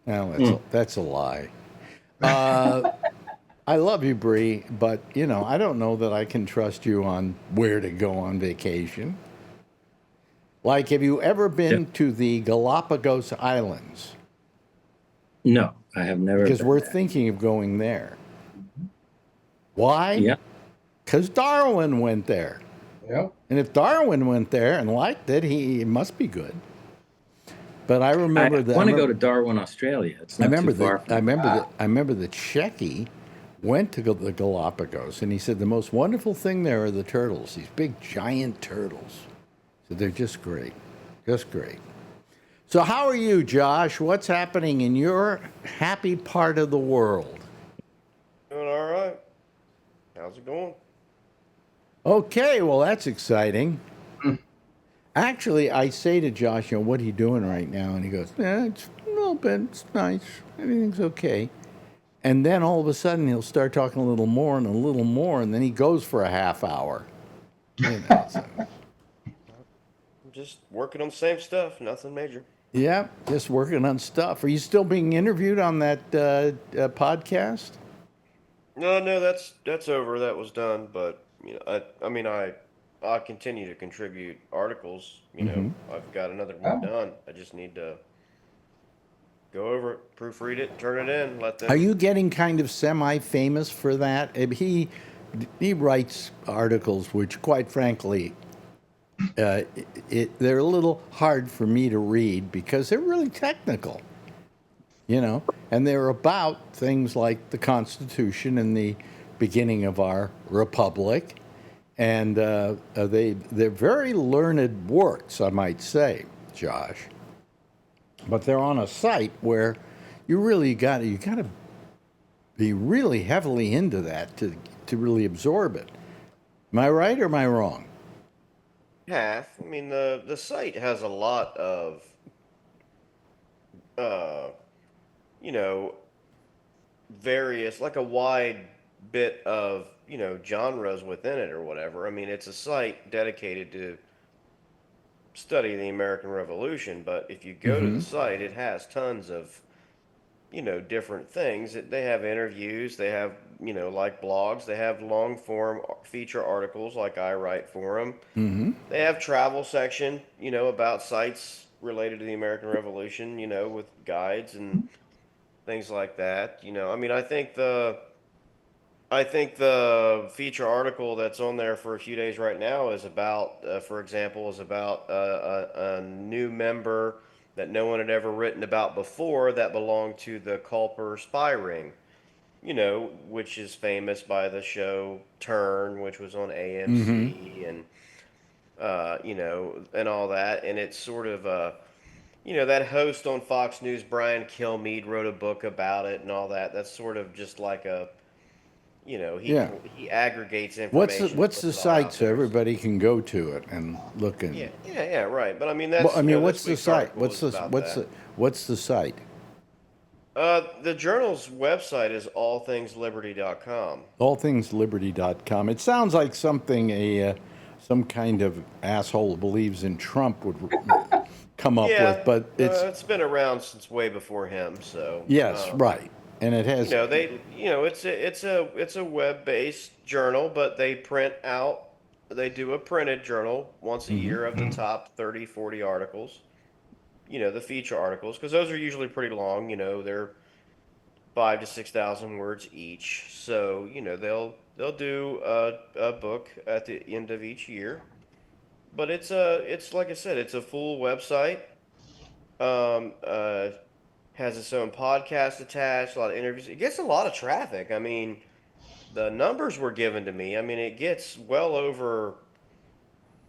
Well, that's a lie. I love you, Bree, but you know, I don't know that I can trust you on where to go on vacation. Like, have you ever been to the Galapagos Islands? No, I have never Because been we're there. thinking of going there. Why? Yeah. Because Darwin went there. Yep. And if Darwin went there and liked it, it must be good. But I remember I that. want to go to Darwin, Australia. It's not too far from I remember that Shecky went to the Galapagos, and he said the most wonderful thing there are the turtles. These big giant turtles. So they're just great, just great. So how are you, Josh? What's happening in your happy part of the world? Doing all right. How's it going? Okay, well that's exciting. Actually, I say to Josh, you know, what are you doing right now? And he goes, yeah, it's a little bit, it's nice, everything's okay. And then all of a sudden he'll start talking a little more and a little more, and then he goes for a half hour. You know, so. I'm just working on the same stuff. Nothing major. Yeah, just working on stuff. Are you still being interviewed on that podcast? No, that's over. That was done. But you know, I continue to contribute articles. You know, I've got another one Oh. done. I just need to go over it, proofread it, turn it in, let them. Are you getting kind of semi-famous for that? He writes articles which, quite frankly, they're a little hard for me to read because they're really technical, you know, and they're about things like the Constitution and the beginning of our republic, and they're very learned works, I might say, Josh. But they're on a site where you got to be really heavily into that to really absorb it. Am I right or am I wrong? Half. I mean, the site has a lot of, uh, you know, various, like a wide bit of, you know, genres within it or whatever. I mean, it's a site dedicated to study the American Revolution, but if you go to the site, it has tons of, you know, different things. They have interviews, they have, you know, like blogs, they have long form feature articles like I write for them. They have travel section, you know, about sites related to the American Revolution, you know, with guides and things like that. You know, I mean, I think the feature article that's on there for a few days right now is about, for example, a new member that no one had ever written about before that belonged to the Culper spy ring, you know, which is famous by the show Turn, which was on AMC, and you know, and all that. And it's sort of you know, that host on Fox News, Brian Kilmeade, wrote a book about it and all that. That's sort of just like a, you know, Yeah. he aggregates What's information. what's puts the it all site out so there. everybody can go to it and look and? Yeah, right. But I mean, Well, that's I you mean, know, what's this the week's site? article is about that. What's the site? The journal's website is allthingsliberty.com. Allthingsliberty.com. It sounds like something some kind of asshole who believes in Trump would come up Yeah, with, but it's been around since way before him. So yes, right, and it you has. know, you know, it's a web-based journal, but they print out. They do a printed journal once a year of the top 30, 40 articles. You know, the feature articles, because those are usually pretty long. You know, they're 5 to 6,000 words each. So you know, they'll do a book at the end of each year. But it's like I said, it's a full website. Um, uh, has its own podcast attached, a lot of interviews. It gets a lot of traffic. I mean, the numbers were given to me. I mean, it gets well over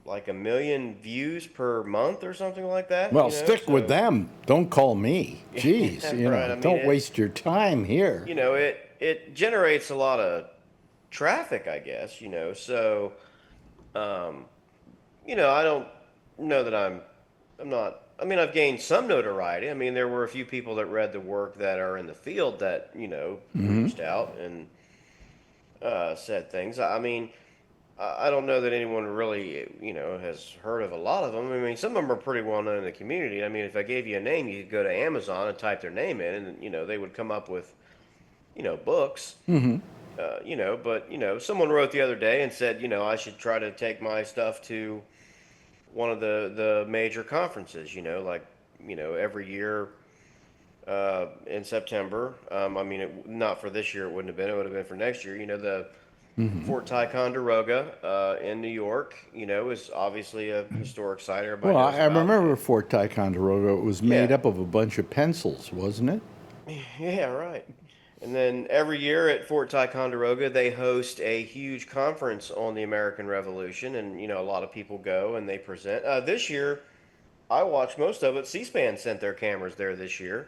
like 1 million views per month or something like that. Well, You know, stick with so them. Don't call me. Jeez, you right. know, I mean, don't waste your time here. you know, it generates a lot of traffic, I guess. You know, so um, you know, I don't know that I'm not I mean, I've gained some notoriety. I mean, there were a few people that read the work that are in the field that reached out and said things. I mean, I don't know that anyone really, has heard of a lot of them. I mean, some of them are pretty well known in the community. I mean, if I gave you a name, you could go to Amazon and type their name in, and they would come up with, books. But someone wrote the other day and said, I should try to take my stuff to one of the major conferences. Like, every year in September. I mean, not for this year. It wouldn't have been. It would have been for next year. The Fort Ticonderoga in New York, is obviously a historic site. Everybody Well, knows I about. remember Fort Ticonderoga. It was made Yeah. up of a bunch of pencils, wasn't it? Yeah, right. And then every year at Fort Ticonderoga, they host a huge conference on the American Revolution, and a lot of people go and they present. This year, I watched most of it. C-SPAN sent their cameras there this year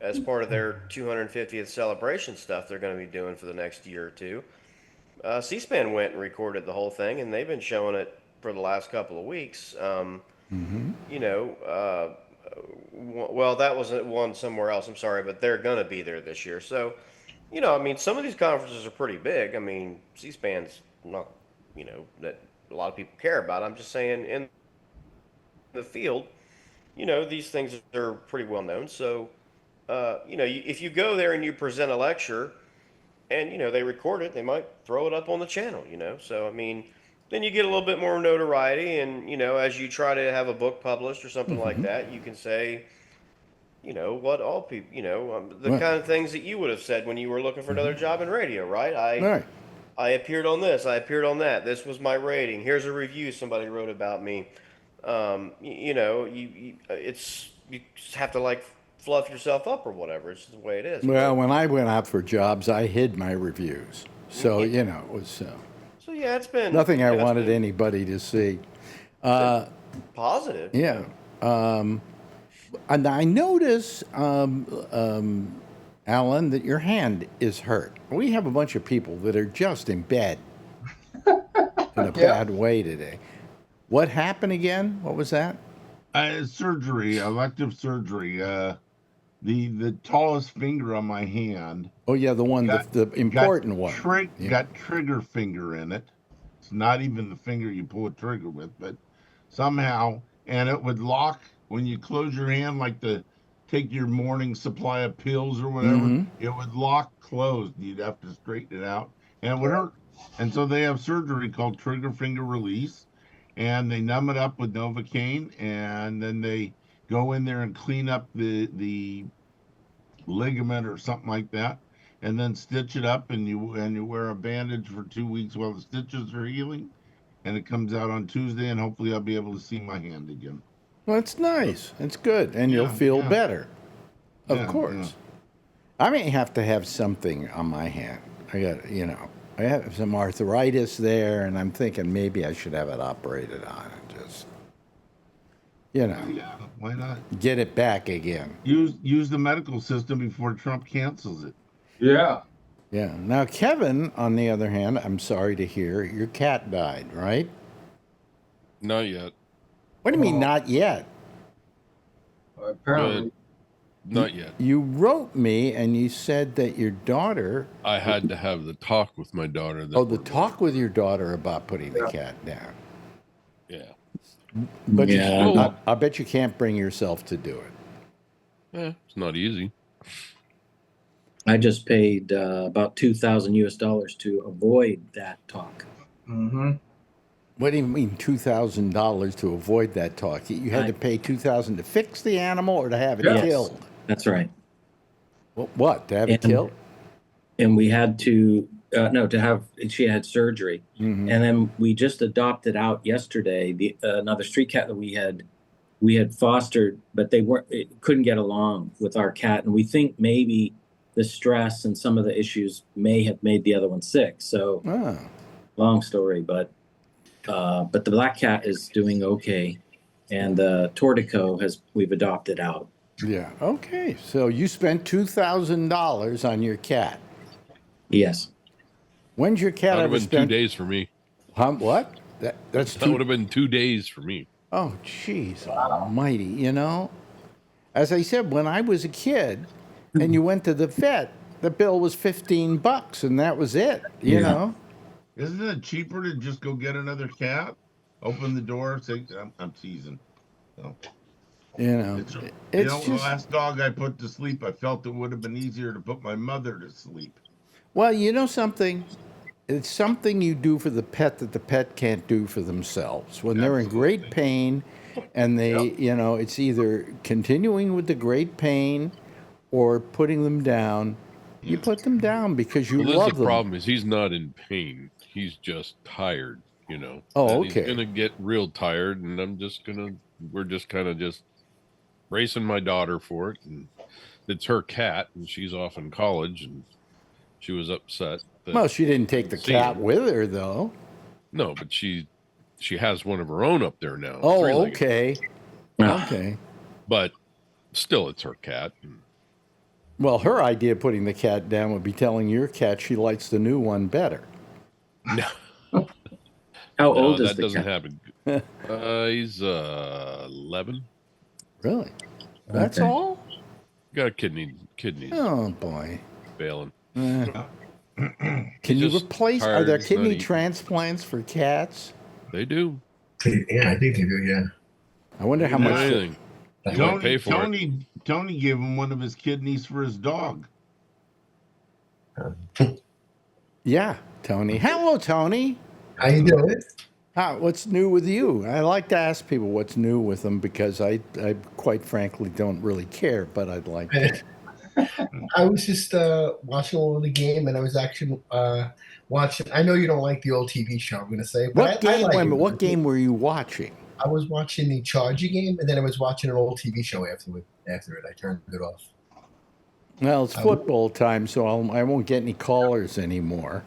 as part of their 250th celebration stuff they're going to be doing for the next year or two. C-SPAN went and recorded the whole thing, and they've been showing it for the last couple of weeks. You know, well, that was one somewhere else. I'm sorry, but they're going to be there this year. So, I mean, some of these conferences are pretty big. I mean, C-SPAN's not, that a lot of people care about. I'm just saying in the field, these things are pretty well known. So, if you go there and you present a lecture and, they record it, they might throw it up on the channel, So, I mean, then you get a little bit more notoriety. And, as you try to have a book published or something like that, you can say, what all people, the Right. kind of things that you would have said when you were looking for another job in radio, right? Right. I appeared on this, I appeared on that. This was my rating. Here's a review somebody wrote about me. You just have to like fluff yourself up or whatever. It's just the way it is. Well, when I went out for jobs, I hid my reviews. So, it was So yeah, it's been nothing I it's wanted been anybody to see. positive. Yeah. And I notice, Alan, that your hand is hurt. We have a bunch of people that are just in bed in a bad way today. What happened again? What was that? Surgery, elective surgery. The tallest finger on my hand. Oh yeah, the one, the important one. Got trigger finger in it. It's not even the finger you pull a trigger with, but somehow, and it would lock when you close your hand, like to take your morning supply of pills or whatever. It would lock closed. You'd have to straighten it out, and it would hurt. And so they have surgery called trigger finger release, and they numb it up with Novocaine, and then they go in there and clean up the ligament or something like that, and then stitch it up, and you wear a bandage for 2 weeks while the stitches are healing, and it comes out on Tuesday, and hopefully I'll be able to see my hand again. Well, it's nice. It's good, and you'll feel better. Of course. I may have to have something on my hand. I have some arthritis there, and I'm thinking maybe I should have it operated on and just, Yeah, why not? get it back again. Use the medical system before Trump cancels it. Yeah. Yeah. Now, Kevin, on the other hand, I'm sorry to hear your cat died, right? Not yet. What do you mean, not yet? Apparently. Not yet. You wrote me and you said that your daughter. I had to have the talk with my daughter. The talk with your daughter about putting the cat down. Yeah. But Yeah. I bet you can't bring yourself to do it. It's not easy. I just paid about $2,000 to avoid that talk. Mm-hmm. What do you mean $2,000 to avoid that talk? You had to pay $2,000 to fix the animal or to have it Yes. killed? That's right. What? To have it killed? And we had to she had surgery, and then we just adopted out yesterday another street cat that we had fostered, but couldn't get along with our cat, and we think maybe the stress and some of the issues may have made the other one sick. So long story, but the black cat is doing okay, and the Tortico we've adopted out. Yeah. Okay. So you spent $2,000 on your cat. Yes. When's your cat That would ever have been spent? 2 days for me. What? That That would have been 2 days for me. Oh, jeez almighty, you know? As I said, when I was a kid and you went to the vet, the bill was $15 and that was it, you know? Isn't it cheaper to just go get another cat? Open the door, say, I'm teasing. So, You know, it's it's the just, last dog I put to sleep, I felt it would have been easier to put my mother to sleep. well, you know something? It's something you do for the pet that the pet can't do for themselves. When they're in great Absolutely. pain and they, you know, it's either continuing with the great pain or putting them down. You Yeah. put them down because you Well, this is love the them. problem is he's not in pain. He's just tired, you know. Oh, And he's okay. gonna get real tired, and we're just kind of just bracing my daughter for it. And it's her cat, and she's off in college, and she was upset that Well, she didn't take the see cat him. with her, though. No, but she has one of her own up there now. Oh, three-legged. okay. Ah. Okay. But still, it's her cat. Well, her idea of putting the cat down would be telling your cat she likes the new one better. No, How no, old is that the doesn't cat? happen. He's 11. Really? That's Okay. all? Got kidneys Oh, boy. failing. Can He's you just replace? Are tired, there he's not kidney eating. transplants for cats? They do. Yeah, I think they do. Yeah. I wonder how Do much. anything. You might pay for it. Tony gave him one of his kidneys for his dog. Yeah, Tony. Hello, Tony. How you doing? What's new with you? I like to ask people what's new with them because I quite frankly don't really care, but I'd like to. I was just watching a little of the game, and I was actually watching. I know you don't like the old TV show. I'm going to say, but What game? I like Wait a it. minute, what game were you watching? I was watching the Charger game, and then I was watching an old TV show after it. I turned it off. Well, it's football time, so I won't get any callers anymore.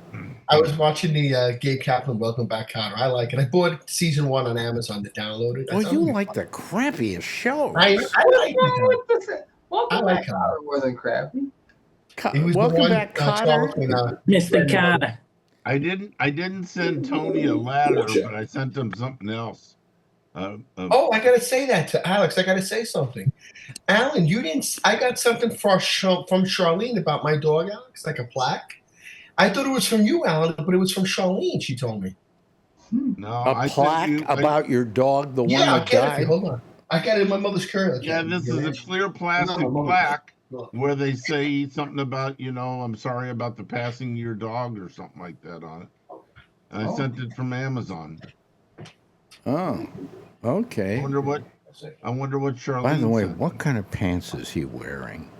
I was watching the Gabe Kaplan Welcome Back Counter. I like it. I bought season 1 on Amazon to download it. Well, you like the crappiest shows. I like it. Welcome I like back, Cotter wasn't crappy. He was the Welcome one, back, Cotter. Mr. Carter. I didn't send Tony a ladder, but I sent him something else. Oh, I gotta say that to Alex. I gotta say something. Alan, you didn't. I got something from Charlene about my dog, Alex, like a plaque. I thought it was from you, Alan, but it was from Charlene. She told me. No, A plaque about your dog, the one that died. Hold on, I got it in my mother's curl. Yeah, this is a clear plastic plaque where they say something about, I'm sorry about the passing of your dog or something like that on it. And I sent it from Amazon. Oh, okay. I wonder what Charlene By the way, sent. what kind of pants is he wearing?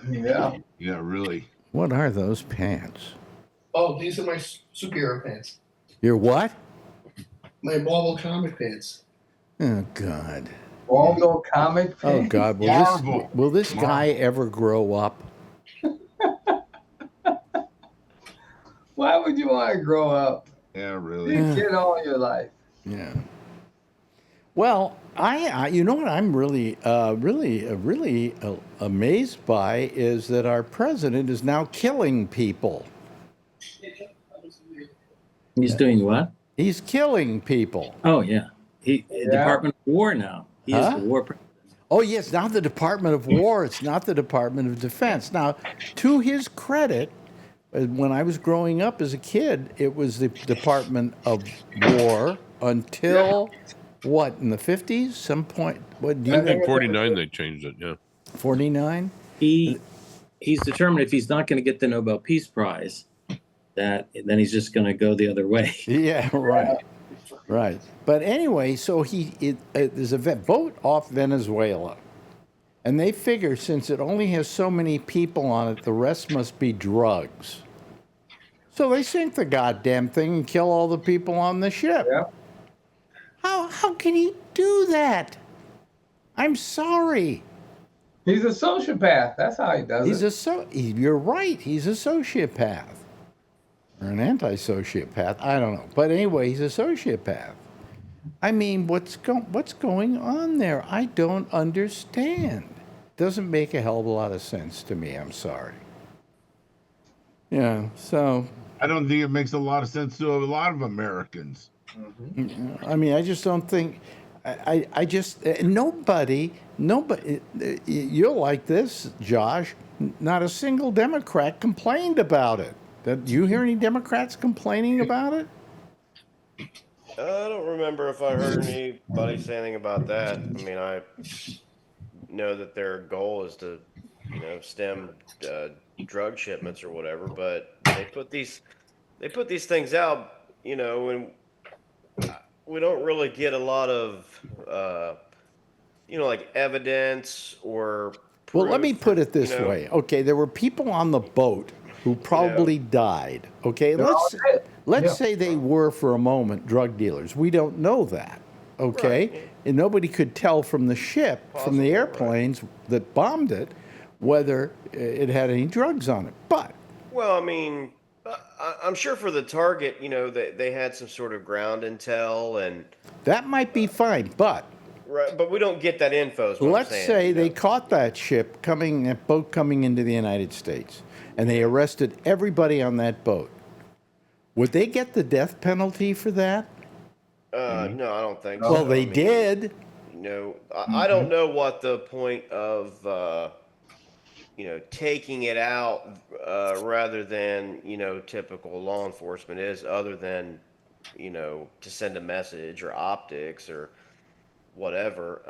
Yeah. Yeah, really. What are those pants? Oh, these are my superhero pants. Your what? My Marvel comic pants. Oh God. Marvel comic. Oh fans? God. Will this guy ever grow up? Why would you want to grow up? Yeah, really. Be a kid all your life. Yeah. Well, I you know what I'm really amazed by is that our president is now killing people. He's doing what? He's killing people. Oh, yeah. Department of War now. He is the war president. Oh, yes, not the Department of War. It's not the Department of Defense. Now, to his credit, when I was growing up as a kid, it was the Department of War until, what, in the 50s? Some point? What, do you I think 49 they changed it, yeah. 49? He's determined if he's not going to get the Nobel Peace Prize, then he's just going to go the other way. Yeah, right. Right. But anyway, so there's a vote off Venezuela. And they figure since it only has so many people on it, the rest must be drugs. So they sink the goddamn thing and kill all the people on the ship. Yeah. How can he do that? I'm sorry. He's a sociopath. That's how he does it. You're right. He's a sociopath. Or an anti-sociopath. I don't know. But anyway, he's a sociopath. I mean, what's going on there? I don't understand. Doesn't make a hell of a lot of sense to me. I'm sorry. Yeah, so. I don't think it makes a lot of sense to a lot of Americans. I mean, I just don't think. I just nobody. You're like this, Josh. Not a single Democrat complained about it. Did you hear any Democrats complaining about it? I don't remember if I heard anybody say anything about that. I mean, I know that their goal is to, stem drug shipments or whatever, but they put these things out, and we don't really get a lot of, like evidence or Well, let me proof. put it this way. Okay, there were people on the boat who probably died. Okay, They're all dead. let's Yeah. say they were for a moment drug dealers. We don't know that. Okay, Right. and nobody could tell from the ship, from the Possible, right. airplanes that bombed it, whether it had any drugs on it. But Well, I mean, I'm sure for the target, they had some sort of ground intel and that might be fine. But right, but we don't get that info. Is what I'm let's saying, say they caught that boat coming into the United States, and they arrested everybody on that boat. Would they get the death penalty for that? No, I don't think so. Well, they I mean, did. I don't know what the point of taking it out rather than typical law enforcement is, other than to send a message or optics or whatever.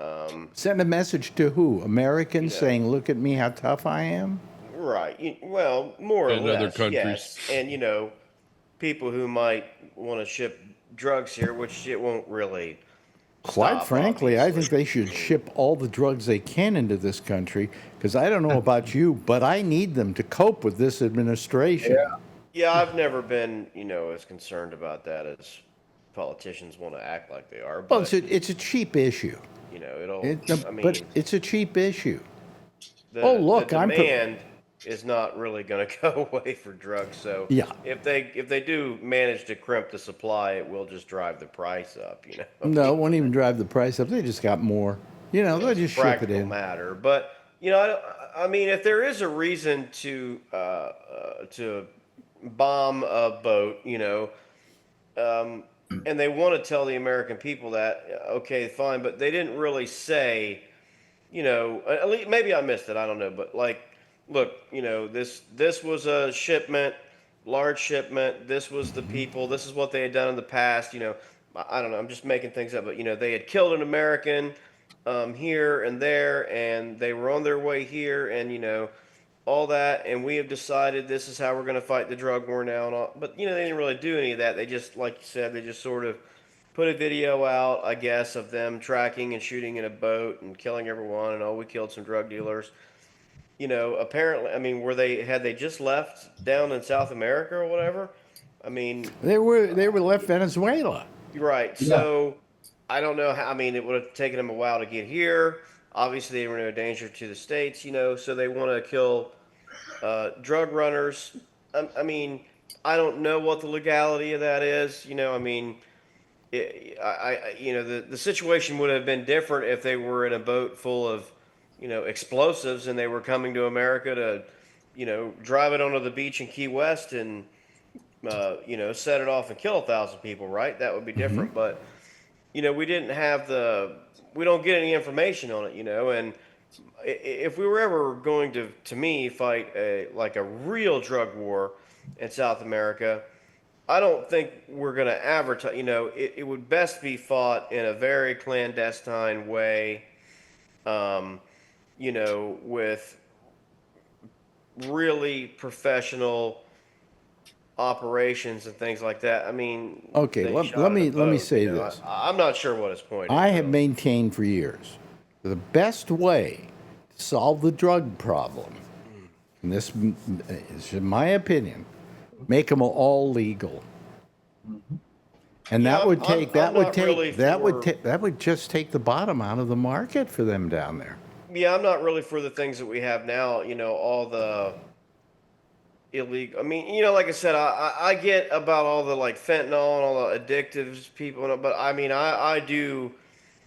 Send a message to who? Americans Yeah. saying, "Look at me, how tough I am." Right. Well, more or And other less, countries. yes. And people who might want to ship drugs here, which it won't really. Quite stop, frankly, I think obviously. they should ship all the drugs they can into this country, because I don't know about you, but I need them to cope with this administration. Yeah. Yeah, I've never been, as concerned about that as politicians want to act like they are. Well, But it's a cheap issue. it'll. I mean, But it's a cheap issue. the, oh, look, the I'm demand is not really going to go away for drugs. So Yeah. if they do manage to crimp the supply, it will just drive the price up. No, it won't even drive the price up. They just got more. They'll It's a just ship it practical in. matter. But I mean, if there is a reason to bomb a boat, and they want to tell the American people that, okay, fine, but they didn't really say, at least maybe I missed it, I don't know, but like, look, this was a shipment, large shipment. This was the people. This is what they had done in the past. I don't know. I'm just making things up, but they had killed an American here and there, and they were on their way here, and all that, and we have decided this is how we're going to fight the drug war now. And all, but they didn't really do any of that. They just, like you said, they just sort of put a video out, I guess, of them tracking and shooting in a boat and killing everyone, and we killed some drug dealers. Apparently, I mean, had they just left down in South America or whatever? I mean, They were left Venezuela. right. Yeah. So I don't know how. I mean, it would have taken them a while to get here. Obviously, they were no danger to the states. So they want to kill drug runners. I mean, I don't know what the legality of that is. I mean, the situation would have been different if they were in a boat full of explosives and they were coming to America to drive it onto the beach in Key West and set it off and kill 1,000 people, right? That would be different. But we didn't have we don't get any information on it, and if we were ever going to me fight a real drug war in South America, I don't think we're going to advertise. It would best be fought in a very clandestine way, with really professional operations and things like that. I mean, Okay, they let shot me at a let me boat, say this. I'm not sure what his point is. I have maintained for years the best way to solve the drug problem, and this is in my opinion, make them all legal. And Yeah, that would I'm- take I'm that would not take really that would for- ta- that would just take the bottom out of the market for them down there. Yeah, I'm not really for the things that we have now. All the illegal. I mean, like I said, I get about all the like fentanyl and all the addictives people, but I mean, I do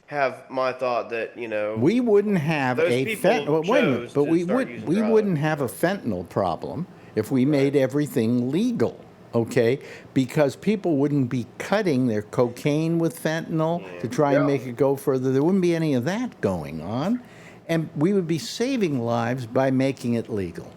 have my thought that We wouldn't have Those a people fentanyl. Wait a minute, chose but to we start using wouldn't drugs, have a fentanyl problem if we made everything legal. okay? Because people wouldn't be cutting their cocaine with fentanyl to try and make it go further. There wouldn't be any of that going on. And we would be saving lives by making it legal.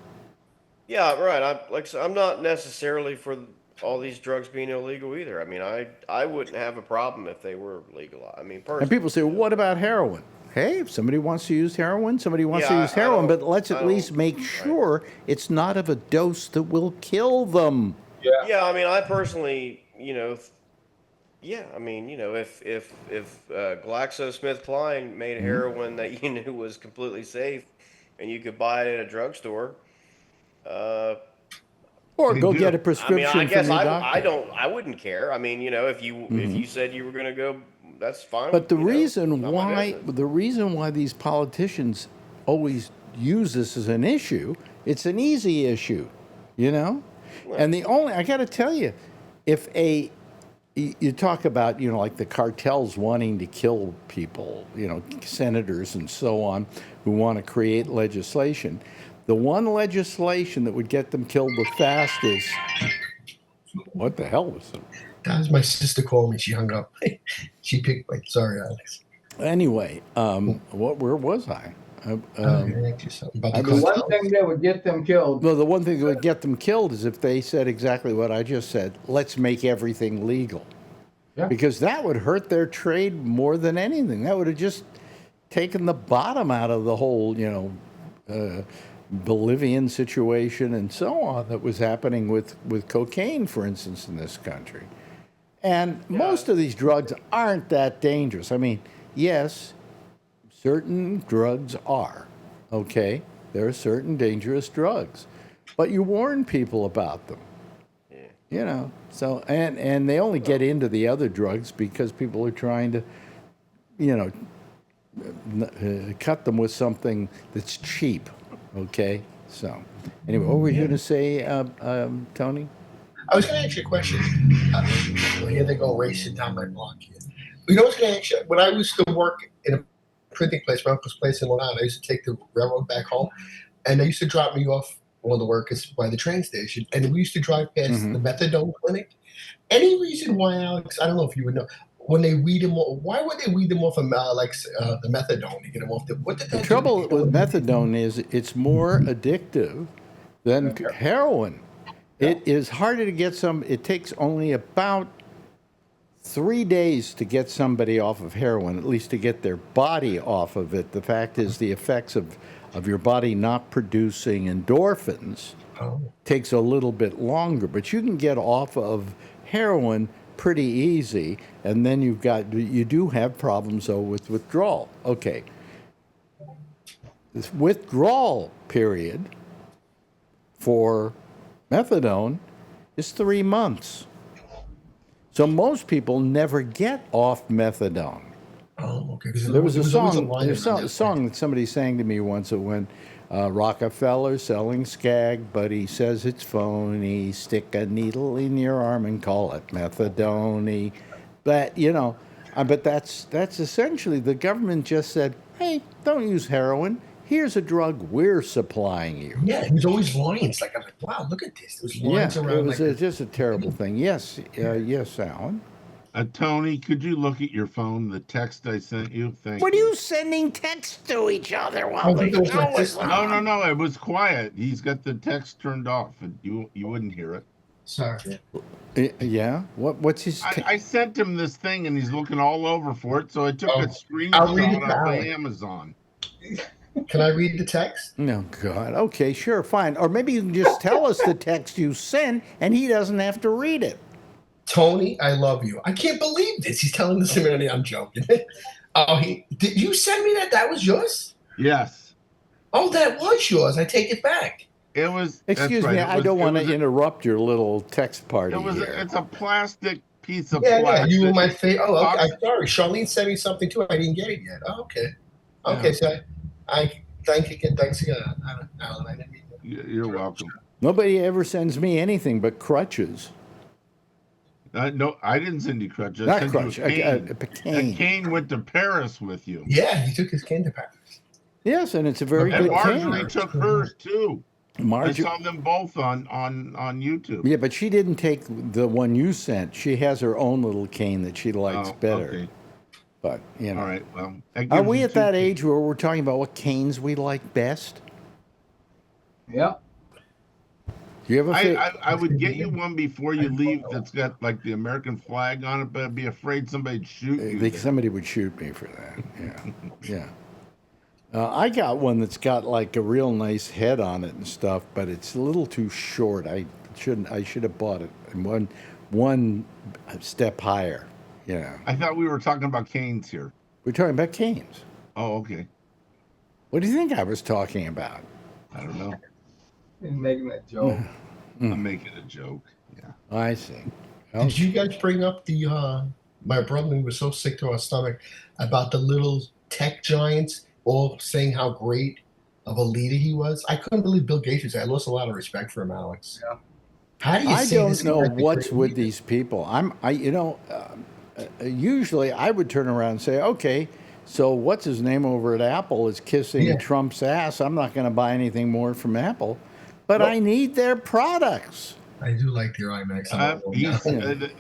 Yeah, right. I'm not necessarily for all these drugs being illegal either. I mean, I wouldn't have a problem if they were legal. I mean, personally. And people say, well, what about heroin? Hey, if somebody wants to use heroin, somebody wants to Yeah, use I heroin, don't- but let's I at don't- least make right. sure it's not of a dose that will kill them. Yeah, I mean, I personally, yeah, I mean, if GlaxoSmithKline made Mm-hmm. heroin that you knew was completely safe, and you could buy it at a drugstore, Or They go do. get a I mean, prescription I guess from your doctor. I wouldn't care. I mean, if you said you were going to go, that's fine. But the you know, reason not my why business. these politicians always use this as an issue, it's an easy issue, you know? And I got to tell you, if you talk about, like the cartels wanting to kill people, senators and so on, who want to create legislation. The one legislation that would get them killed the fastest. What the hell was it? That was my sister called me. She hung up. She picked. Wait, sorry, Alex. Anyway, where was I? About the The one thing that would get them killed. No, the one thing that would get them killed is if they said exactly what I just said. Let's make everything legal. Yeah. Because that would hurt their trade more than anything. That would have just taken the bottom out of the whole, Bolivian situation and so on that was happening with cocaine, for instance, in this country. And most of these drugs aren't that dangerous. I mean, yes, certain drugs are, okay? There are certain dangerous drugs. But you warn people about them. So, and they only get into the other drugs because people are trying to, cut them with something that's cheap, okay? So, anyway, what were you going to say, Tony? I was going to ask you a question. Here they go racing down my block here. I was going to ask you, when I used to work in a printing place, my uncle's place in Long Island, I used to take the railroad back home, and they used to drop me off, one of the workers, by the train station, and we used to drive past the methadone clinic. Any reason why, Alex? I don't know if you would know. When they weed them off, why would they weed them off of the methadone to get them off? What did that The trouble with methadone is it's more addictive than heroin. It is harder to get it takes only about 3 days to get somebody off of heroin, at least to get their body off of it. The fact is the effects of your body not producing endorphins takes a little bit longer, but you can get off of heroin pretty easy, and then you do have problems though with withdrawal. Okay. This withdrawal period for methadone is 3 months. So most people never get off methadone. Oh, okay. There was a song that somebody sang to me once that went, Rockefeller selling skag, but he says it's phony. Stick a needle in your arm and call it methadone. But, but that's essentially, the government just said, hey, don't use heroin. Here's a drug we're supplying you. Yeah, it was always lines. I'm like, wow, look at this. There was lines around. It was just a terrible thing. Yes, yes, Alan. Tony, could you look at your phone, the text I sent you? Thank What are you. you sending texts to each other while the show is on? No, it was quiet. He's got the text turned off, and you wouldn't hear it. Sorry. Yeah? What's his... I sent him this thing, and he's looking all over for it, so I took a screenshot off of Amazon. Can I read the text? No, God. Okay, sure, fine. Or maybe you can just tell us the text you sent, and he doesn't have to read it. Tony, I love you. I can't believe this. He's telling this to me. I'm joking. Did you send me that? That was yours? Yes. Oh, that was yours. I take it back. It was. Excuse me, I don't want to interrupt your little text party here. It's a plastic piece of plastic. Yeah, you were my favorite. Oh, okay. I'm sorry. Charlene sent me something too. I didn't get it yet. Oh, okay. Okay, so I thank you again. Thanks again, Alan. I didn't mean that. You're welcome. Nobody ever sends me anything but crutches. No, I didn't send you crutches. Not crutch, a cane. Cane went to Paris with you. Yeah, he took his cane to Paris. Yes, and it's a very good cane. Marjorie took hers too. Marge. I saw them both on YouTube. Yeah, but she didn't take the one you sent. She has her own little cane that she likes better. Okay. But, you know. All right. Well, are we at that age where we're talking about what canes we like best? Yep. Do you have I would get you one before you leave that's got like the American flag on it, but I'd be afraid somebody'd shoot you. Somebody would shoot me for that. Yeah. Yeah. I got one that's got like a real nice head on it and stuff, but it's a little too short. I should have bought it one step higher. Yeah. I thought we were talking about canes here. We're talking about canes. Oh, okay. What do you think I was talking about? I don't know. You're making a joke. I'm making a joke. Yeah. I see. Did you guys bring up the my brother was so sick to our stomach about the little tech giants all saying how great of a leader he was? I couldn't believe Bill Gates was. I lost a lot of respect for him, Alex. Yeah. How do you I say don't this know guy's a what's great with leader? these people. Usually I would turn around and say, okay, so what's his name over at Apple is kissing Trump's ass. I'm not going to buy anything more from Apple, but I need their products. I do like their IMAX.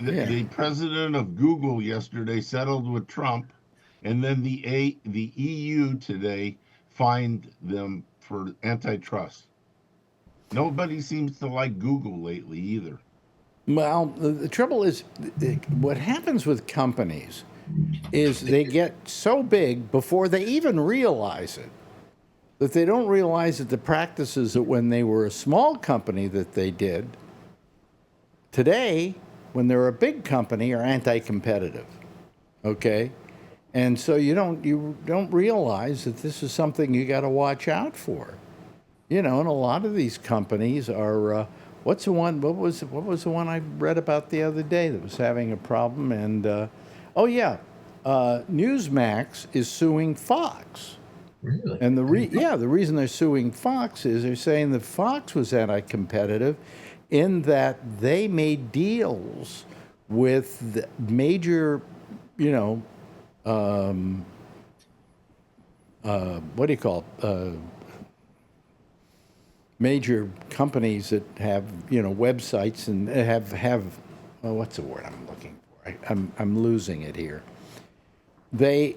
The president of Google yesterday settled with Trump, and then the EU today fined them for antitrust. Nobody seems to like Google lately either. Well, the trouble is, what happens with companies is they get so big before they even realize it, that they don't realize that the practices that when they were a small company that they did, today, when they're a big company, are anti-competitive. Okay? And so you don't realize that this is something you got to watch out for. You know, and a lot of these companies are what's the one? What was the one I read about the other day that was having a problem? And Newsmax is suing Fox. Really? And the reason they're suing Fox is they're saying that Fox was anti-competitive, in that they made deals with the major, what do you call it? Major companies that have websites and have what's the word I'm looking for? I'm losing it here. They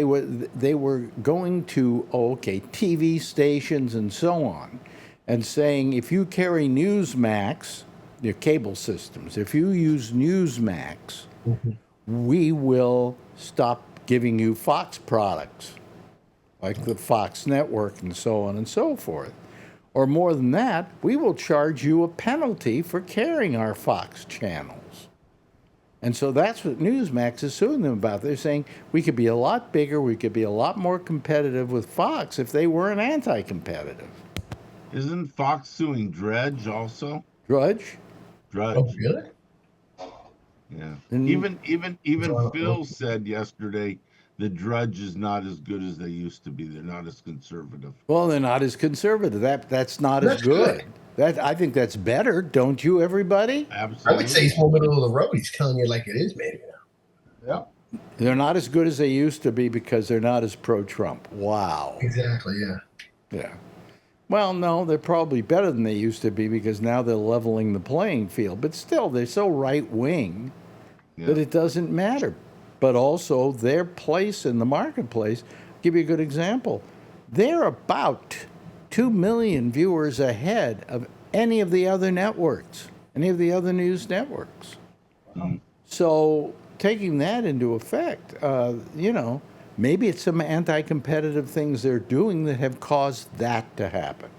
were going to TV stations and so on, and saying if you carry Newsmax, your cable systems, if you use Newsmax, we will stop giving you Fox products, like the Fox network and so on and so forth. Or more than that, we will charge you a penalty for carrying our Fox channels. And so that's what Newsmax is suing them about. They're saying we could be a lot bigger, we could be a lot more competitive with Fox if they weren't anti-competitive. Isn't Fox suing Dredge also? Drudge? Drudge. Oh, really? Yeah. Even Phil said yesterday the Drudge is not as good as they used to be. They're not as conservative. Well, they're not as conservative. That's not as good. I think that's better, don't you, everybody? Absolutely. I would say he's more middle of the road. He's telling you like it is, maybe. Yeah. They're not as good as they used to be because they're not as pro-Trump. Wow. Exactly, yeah. Yeah. Well, no, they're probably better than they used to be because now they're leveling the playing field. But still, they're so right-wing that it doesn't matter. But also their place in the marketplace. I'll give you a good example. They're about 2 million viewers ahead of any of the other networks, any of the other news networks. So taking that into effect, maybe it's some anti-competitive things they're doing that have caused that to happen.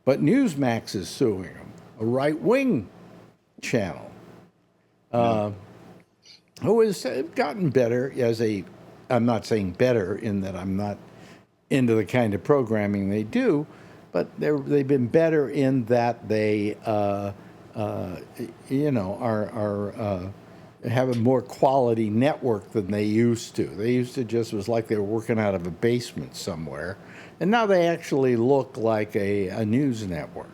But Newsmax is suing them, a right-wing channel. Who has gotten better I'm not saying better in that I'm not into the kind of programming they do, but they've been better in that they, have a more quality network than they used to. They used to just was like they were working out of a basement somewhere, and now they actually look like a news network.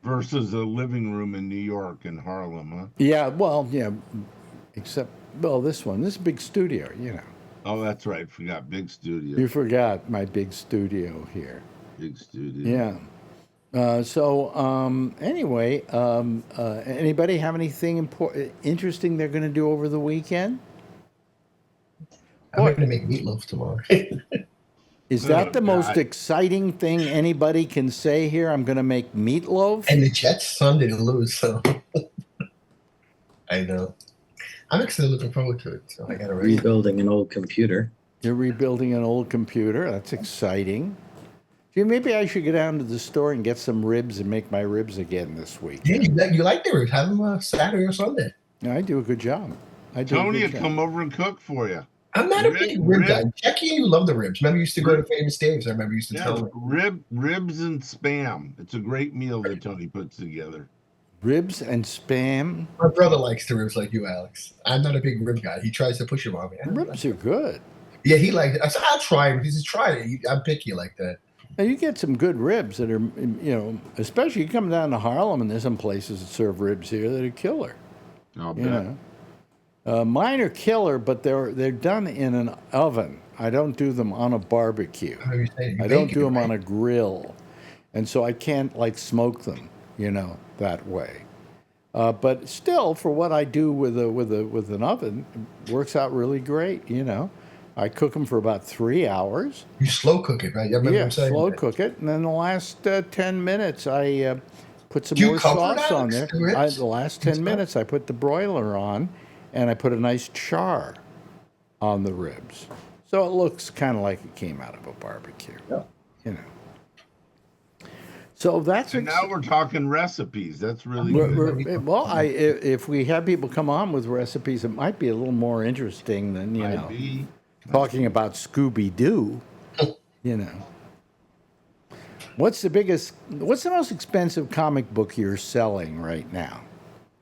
Versus a living room in New York and Harlem, huh? Yeah, well, yeah, except. Well, this is a big studio, Oh, that's right. Forgot big studio. You forgot my big studio here. Big studio. Yeah. Anyway, anybody have anything interesting they're going to do over the weekend? I'm going to make meatloaf tomorrow. Is that the most exciting thing anybody can say here? I'm going to make meatloaf? And the Jets Sunday to lose, so I know. I'm actually looking forward to it. So I got to rebuilding an old computer. You're rebuilding an old computer. That's exciting. Gee, maybe I should go down to the store and get some ribs and make my ribs again this week. Yeah, you like the ribs? Have them Saturday or Sunday. Yeah, I do a good job. Tony will come over and cook for you. I'm not a big rib guy. Jackie, you love the ribs. Remember, you used to go to Famous Dave's. I remember you used to tell me. Ribs and Spam. It's a great meal that Tony puts together. Ribs and Spam? My brother likes the ribs like you, Alex. I'm not a big rib guy. He tries to push them on me. Ribs are good. Yeah, he likes it. I said, I'll try them. He says, try it. I'm picky like that. Now, you get some good ribs that are, especially you come down to Harlem and there's some places that serve ribs here that are killer. I'll bet. Mine are killer, but they're done in an oven. I don't do them on a barbecue. I don't do them on a grill, and so I can't smoke them, that way. But still, for what I do with an oven, it works out really great. I cook them for about 3 hours. You slow cook it, right? Yeah, slow cook it, and then the last 10 minutes I put some more sauce on there. The last 10 minutes I put the broiler on. And I put a nice char on the ribs. So it looks kind of like it came out of a barbecue. Yeah. So that's... And now we're talking recipes. That's really good. Well, if we have people come on with recipes, it might be a little more interesting than, talking about Scooby-Doo, What's the most expensive comic book you're selling right now?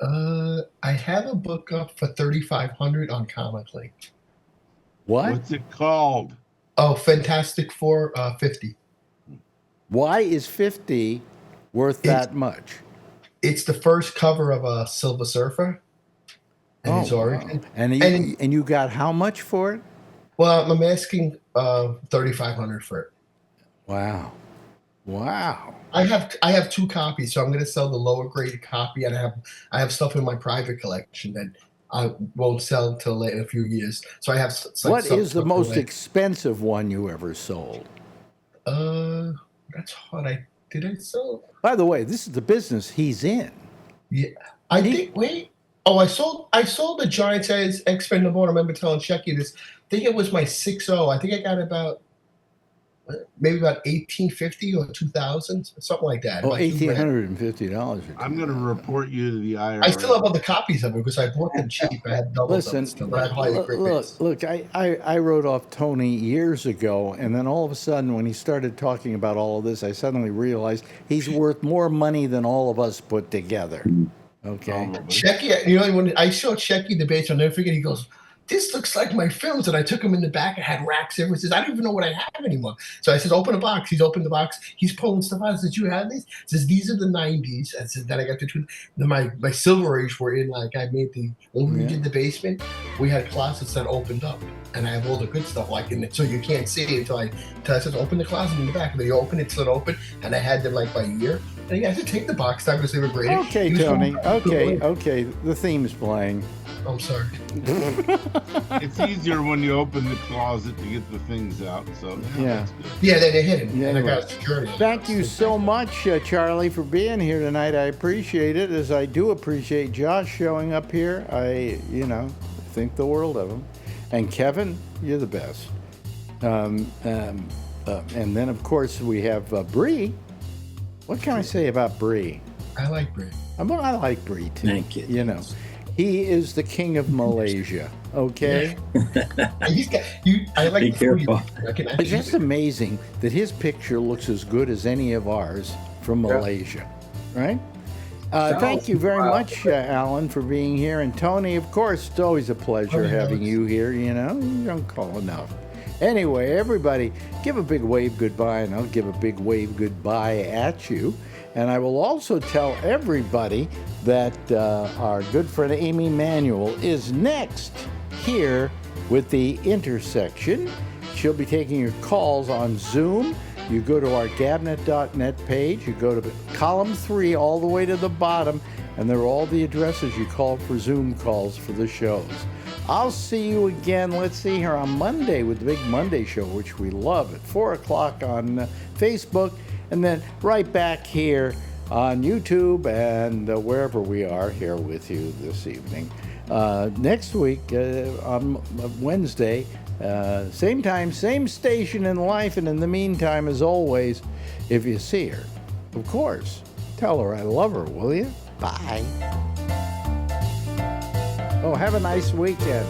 I have a book up for $3,500 on Comic Link. What? What's it called? Oh, Fantastic Four, 50. Why is 50 worth that much? It's the first cover of a Silver Surfer and his origin. And you got how much for it? Well, I'm asking $3,500 for it. Wow. I have 2 copies, so I'm going to sell the lower grade copy, and I have stuff in my private collection that I won't sell till in a few years. So I have. What is the most expensive one you ever sold? That's hard. Did I sell? By the way, this is the business he's in. Yeah, I think. Wait. Oh, I sold the Giant Size Expendable. I remember telling Shecky this. I think it was my 6.0. I think I got maybe about $1,850 or $2,000, something like that. Oh, $1,850. I'm going to report you to the IRS. I still have other copies of it because I bought them cheap. I had double. Listen, look. I wrote off Tony years ago, and then all of a sudden, when he started talking about all of this, I suddenly realized he's worth more money than all of us put together. Okay. Shecky, when I showed Shecky the base, I'll never forget. He goes, "This looks like my films," and I took him in the back. I had racks everywhere. He says, "I don't even know what I have anymore." So I said, "Open a box." He's opened the box. He's pulling stuff out. I said, "You have these?" He says, "These are the '90s." I said, "Then I got the two." Then my Silver Age were in. I made when we did the basement, we had closets that opened up, and I have all the good stuff in it, so you can't see it until I said, "Open the closet in the back." And then you open it, slid open, and I had them by year. And you have to take the box down because they were graded. Okay, Tony. Okay. The theme's playing. I'm sorry. It's easier when you open the closet to get the things out. So yeah, they're hidden. Yeah, and I got security. Thank you so much, Charlie, for being here tonight. I appreciate it, as I do appreciate Josh showing up here. I think the world of him. And Kevin, you're the best. And then of course we have Bree. What can I say about Bree? I like Bree. I like Bree too. Thank you. He is the king of Malaysia. Okay. He's got you. I like. Be careful. It's just amazing that his picture looks as good as any of ours from Malaysia, right? Thank you very much, Alan, for being here, and Tony. Of course, it's always a pleasure having you here. You don't call enough. Anyway, everybody, give a big wave goodbye, and I'll give a big wave goodbye at you. And I will also tell everybody that our good friend Amy Manuel is next here with The Intersection. She'll be taking your calls on Zoom. You go to our Gabnet.net page, you go to column 3 all the way to the bottom, and there are all the addresses you call for Zoom calls for the shows. I'll see you again, let's see here, on Monday with the Big Monday Show, which we love, at 4 o'clock on Facebook, and then right back here on YouTube and wherever we are here with you this evening. Next week, on Wednesday, same time, same station in life, and in the meantime, as always, if you see her, of course, tell her I love her, will you? Bye. Oh, have a nice weekend.